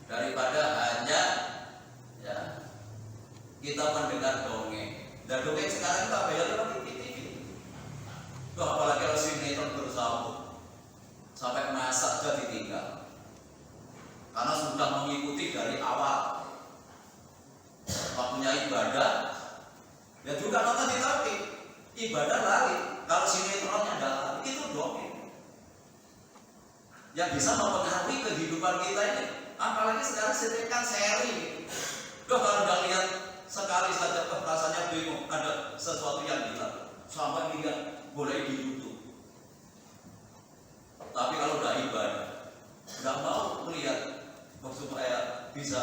daripada hanya ya kita mendengar dongeng. Dan dongeng sekarang itu apa ya? Lewat TV. Tuh, apalagi kalau sinetron bersambung sampai masak saja ditinggal karena sudah mengikuti dari awal. Waktunya ibadah ya juga nonton di TV. Ibadah lari, kalau sinetronnya tidak lari, itu dongeng yang bisa mempengaruhi kehidupan kita ini. Apalagi sekarang setiap seri. Loh, kalau nggak lihat sekali saja rasanya bingung, ada sesuatu yang hilang. Sampai lihat boleh di YouTube. Tapi kalau udah ibadah, nggak mau melihat supaya bisa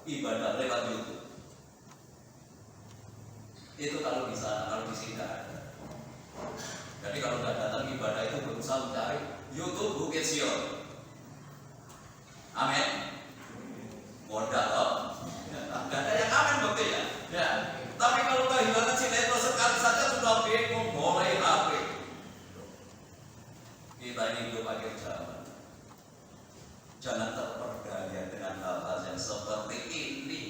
ibadah lewat YouTube. Itu kalau di sana, kalau di sini tidak ada. Jadi kalau tidak datang ibadah itu berusaha mencari YouTube Bukit Sion. Amin. Modal loh. Tidak ada yang amin betul ya. Ya. Tapi kalau kehilangan sinetron sekali saja sudah bingung, mulai HP. Kita ini hidup akhir zaman. Jangan terperdaya dengan hal-hal yang seperti ini.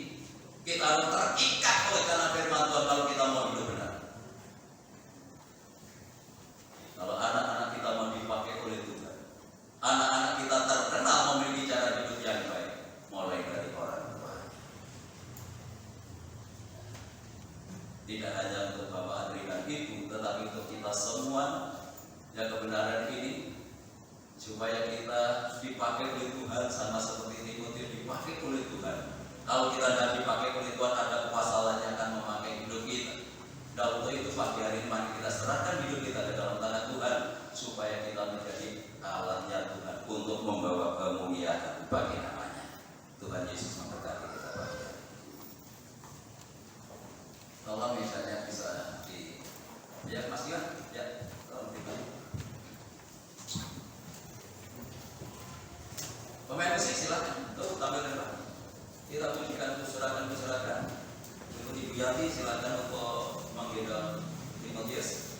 Kita harus terikat oleh karena firman Tuhan kalau kita mau hidup benar. Kalau anak-anak kita mau dipakai oleh Tuhan, anak-anak kita terkenal memiliki cara hidup yang baik, mulai dari orang tua. Tidak hanya untuk Bapak Andri dan Ibu, tetapi untuk kita semua yang kebenaran ini, supaya kita dipakai oleh Tuhan sama seperti Timotius dipakai oleh Tuhan. Kalau kita tidak dipakai oleh Tuhan, ada kuasa yang akan memakai hidup kita. Dan untuk itu pagi hari ini mari kita serahkan hidup kita ke dalam tangan Tuhan, supaya kita menjadi alatnya Tuhan untuk membawa kemuliaan bagi namanya. Tuhan Yesus memberkati kita pagi hari. Tolong misalnya bisa di ya Mas Iwan, ya tolong dibantu. Pemain musik silakan, tuh tampil depan. Kita pujikan serahkan. Untuk Ibu Yati silakan untuk menggendong Timotius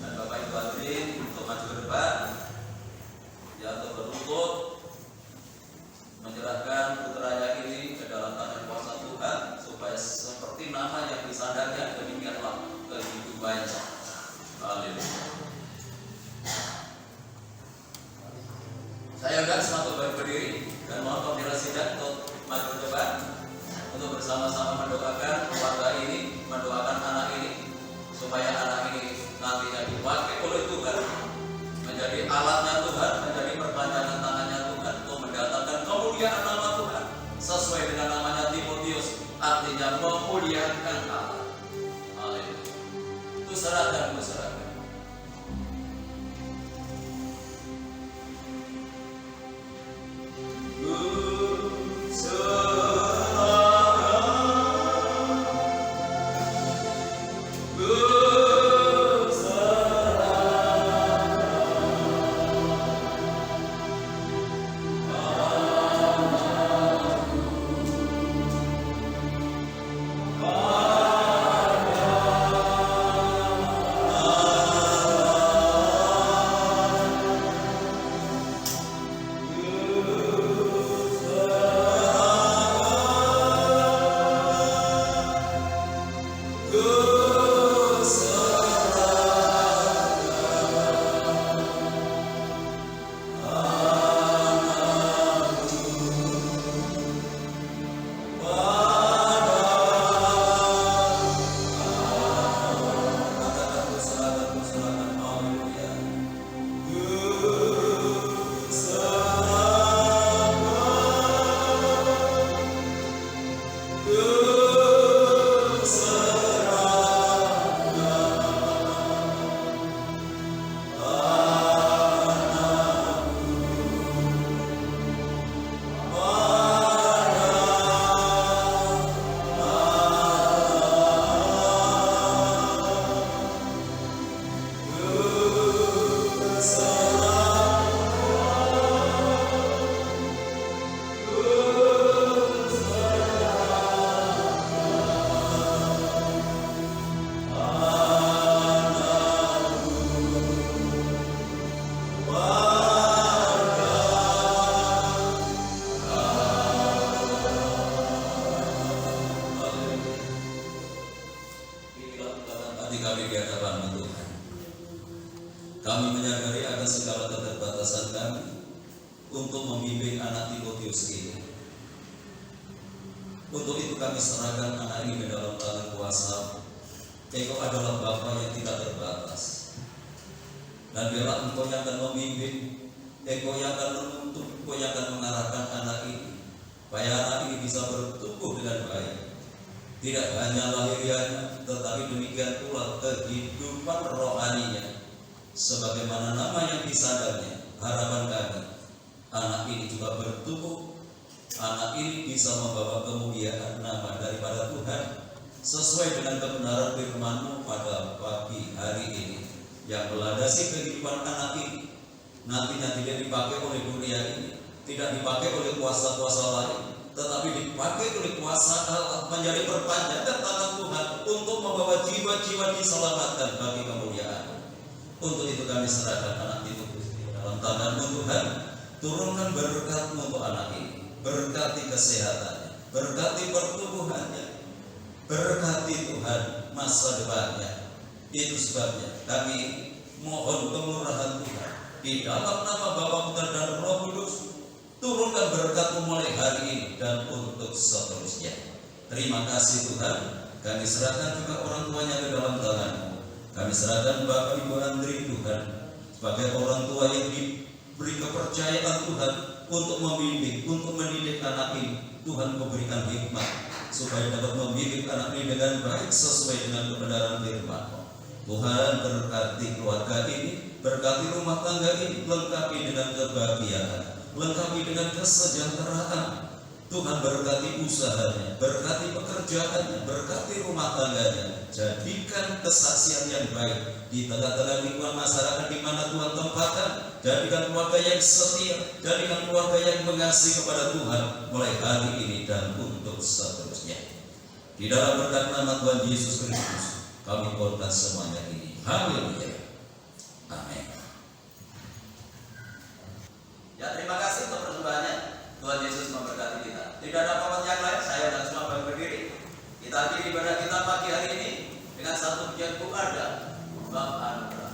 dan Bapak Ibu Andri untuk maju ke depan. Ya, untuk berlutut menyerahkan putranya ini ke dalam tangan kuasa Tuhan supaya seperti nama yang disandarkan demikianlah kehidupannya. Haleluya. Saya undang semua untuk berdiri dan mohon pembela sidang untuk maju ke depan untuk bersama-sama mendoakan keluarga ini, mendoakan anak ini supaya anak ini nantinya dipakai oleh Tuhan menjadi alatnya Tuhan, menjadi perpanjangan tangannya Tuhan untuk mendatangkan kemuliaan nama Tuhan sesuai dengan namanya Timotius, artinya memuliakan Allah. Haleluya. Kuserahkan. menyadari akan segala keterbatasan kami untuk membimbing anak Timotius ini. Untuk itu kami serahkan anak ini ke dalam tangan kuasa. Engkau adalah Bapa yang tidak terbatas, dan biarlah Engkau yang akan membimbing, Engkau yang akan menuntun, Engkau yang akan mengarahkan anak ini, supaya anak ini bisa bertumbuh dengan baik. Tidak hanya lahiriahnya, tetapi demikian pula kehidupan rohaninya. Sebagaimana nama yang disadarnya, harapan kami, anak ini juga bertumbuh, anak ini bisa membawa kemuliaan nama daripada Tuhan, sesuai dengan kebenaran firman-Mu pada pagi hari ini, yang melandasi kehidupan anak ini. Nantinya tidak dipakai oleh dunia ini, tidak dipakai oleh kuasa-kuasa lain, tetapi dipakai oleh kuasa Allah menjadi perpanjangan tangan Tuhan untuk membawa jiwa-jiwa diselamatkan bagi kemuliaan. Untuk itu kami serahkan anak Timotius dalam tangan-Mu Tuhan. Turunkan berkat untuk anak ini, berkati kesehatannya, berkati pertumbuhannya, berkati Tuhan masa depannya. Itu sebabnya kami mohon kemurahan Tuhan di dalam nama Bapa, Putra dan Roh Kudus. Turunkan berkat-Mu mulai hari ini dan untuk seterusnya. Terima kasih Tuhan. Kami serahkan juga orang tuanya ke dalam tangan-Mu. Kami serahkan Bapak Ibu Andri Tuhan sebagai orang tua yang diberi kepercayaan Tuhan untuk membimbing, untuk mendidik anak ini. Tuhan memberikan hikmat supaya dapat membimbing anak ini dengan baik sesuai dengan kebenaran firman-Mu. Tuhan berkati keluarga ini, berkati rumah tangga ini, lengkapi dengan kebahagiaan, lengkapi dengan kesejahteraan. Tuhan berkati usahanya, berkati pekerjaannya, berkati rumah tangganya. Jadikan kesaksian yang baik di tengah-tengah lingkungan masyarakat di mana Tuhan tempatkan. Jadikan keluarga yang setia, jadikan keluarga yang mengasihi kepada Tuhan mulai hari ini dan untuk seterusnya. Di dalam berkat nama Tuhan Yesus Kristus, kami mohonkan semuanya ini. Haleluya. Amin. Ya, terima kasih untuk persembahannya. Tuhan Yesus memberkati kita. Tidak ada apa yang lain, saya dan semua berdiri. Kita akhiri ibadah kita pagi hari ini dengan satu pujian Ada Bab Anugerah.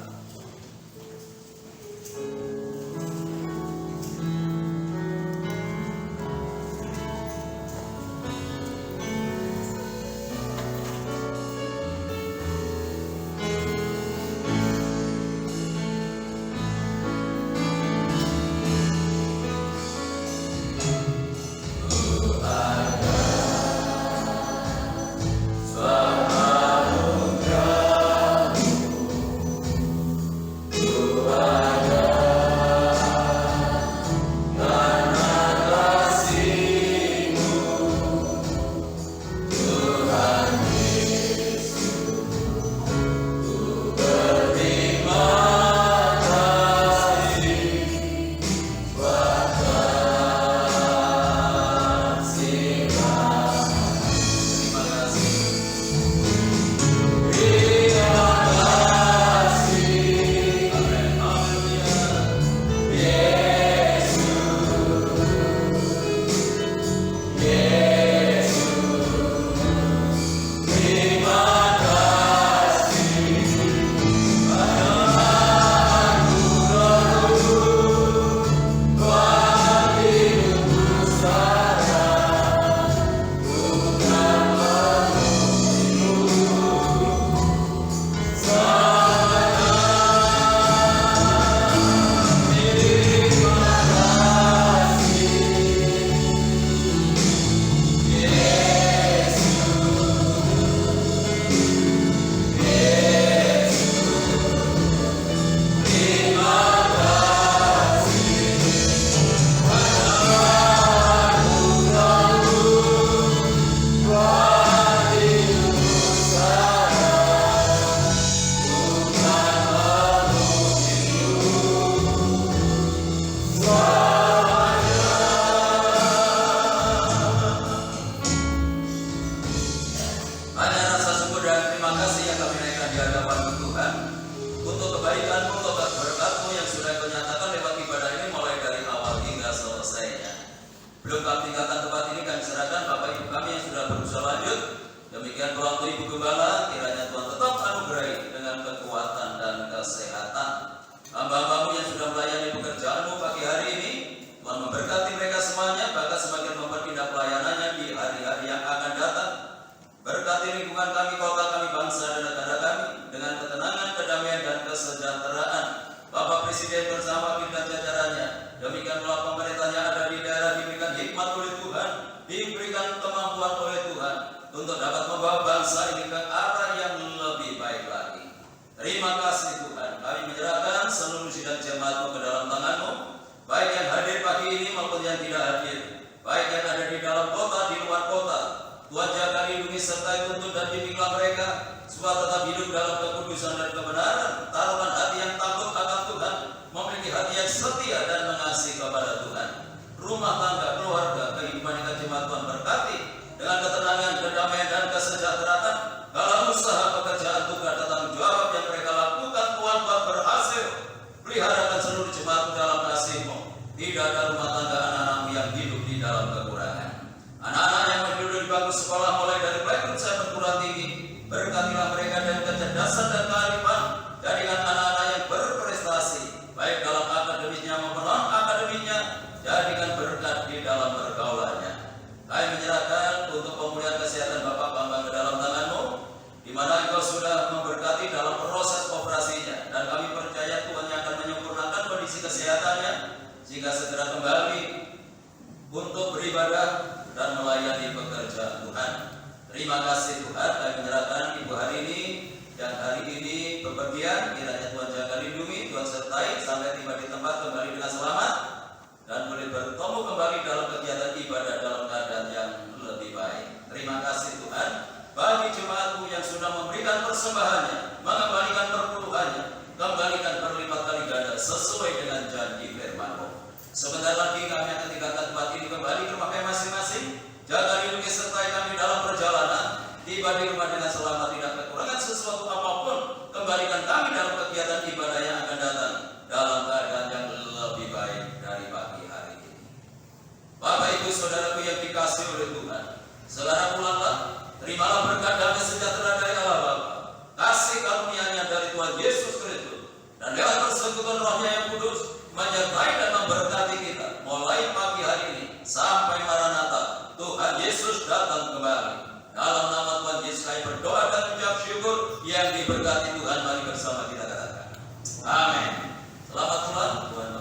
bangsa ini ke arah yang lebih baik lagi. Terima kasih Tuhan, kami menyerahkan seluruh sidang jemaat-Mu ke dalam tangan-Mu, baik yang hadir pagi ini maupun yang tidak hadir, baik yang ada di dalam kota, di luar kota. Tuhan jaga, lindungi, sertai, tuntun dan bimbinglah mereka, supaya tetap hidup dalam kekudusan dan kebenaran, taruhan hati yang takut akan Tuhan, memiliki hati yang setia dan mengasihi kepada Tuhan. Rumah tangga, keluarga, kehidupan yang jemaat Tuhan berkati dengan ketenangan, kedamaian dan kesejahteraan. Dalam usaha, pekerjaan, tugas, dan tanggung jawab yang mereka lakukan, Tuhan buat berhasil. Peliharakan seluruh jemaat dalam kasih-Mu. Tidak ada rumah tangga anak-anak-Mu yang hidup di dalam kekurangan. Anak-anak yang duduk di bangku sekolah mulai dari playgroup sampai perguruan tinggi, berkatilah mereka dengan kecerdasan dan kearifan. Jadikan anak-anak yang berprestasi, baik dalam akademisnya maupun non-akademisnya. Jadikan berkat di dalam pergaulannya. Kami menyerahkan untuk pemulihan kesehatan Bapak Bambang ke dalam tangan-Mu, di mana Engkau sudah memberkati dalam proses operasinya, dan kami percaya Tuhan yang akan menyempurnakan kondisi kesehatannya sehingga segera kembali untuk beribadah dan melayani pekerjaan Tuhan. Terima kasih Tuhan, kami menyerahkan Ibu hari ini yang hari ini bepergian, kiranya Tuhan jaga, lindungi, Tuhan sertai sampai tiba di tempat kembali dengan selamat dan boleh bertemu kembali dalam kegiatan ibadah dalam keadaan yang lebih baik. Terima kasih Tuhan bagi jemaat-Mu yang sudah memberikan persembahannya, mengembalikan perpuluhannya, kembalikan berlipat kali ganda sesuai dengan janji firman-Mu. Sebentar lagi kami akan tinggalkan tempat ini kembali ke rumah masing-masing. Jaga, lindungi, sertai kami dalam perjalanan, tiba di rumah dengan selamat, tidak kekurangan sesuatu apapun. Kembalikan kami dalam kegiatan ibadah yang akan datang dalam keadaan yang lebih baik dari pagi hari ini. Bapak Ibu Saudaraku yang dikasihi oleh Tuhan, saudara pulanglah, terimalah berkat dan sejahtera dari Allah Bapa, kasih karunia-Nya dari Tuhan Yesus Kristus, dan lewat persekutuan Roh-Nya yang kudus menyertai dan memberkati kita mulai pagi hari ini sampai Maranatha. Tuhan Yesus datang kembali. Dalam nama Tuhan Yesus kami berdoa dan mengucap syukur. Yang diberkati Tuhan, mari bersama kita katakan amin. Selamat pulang, Tuhan.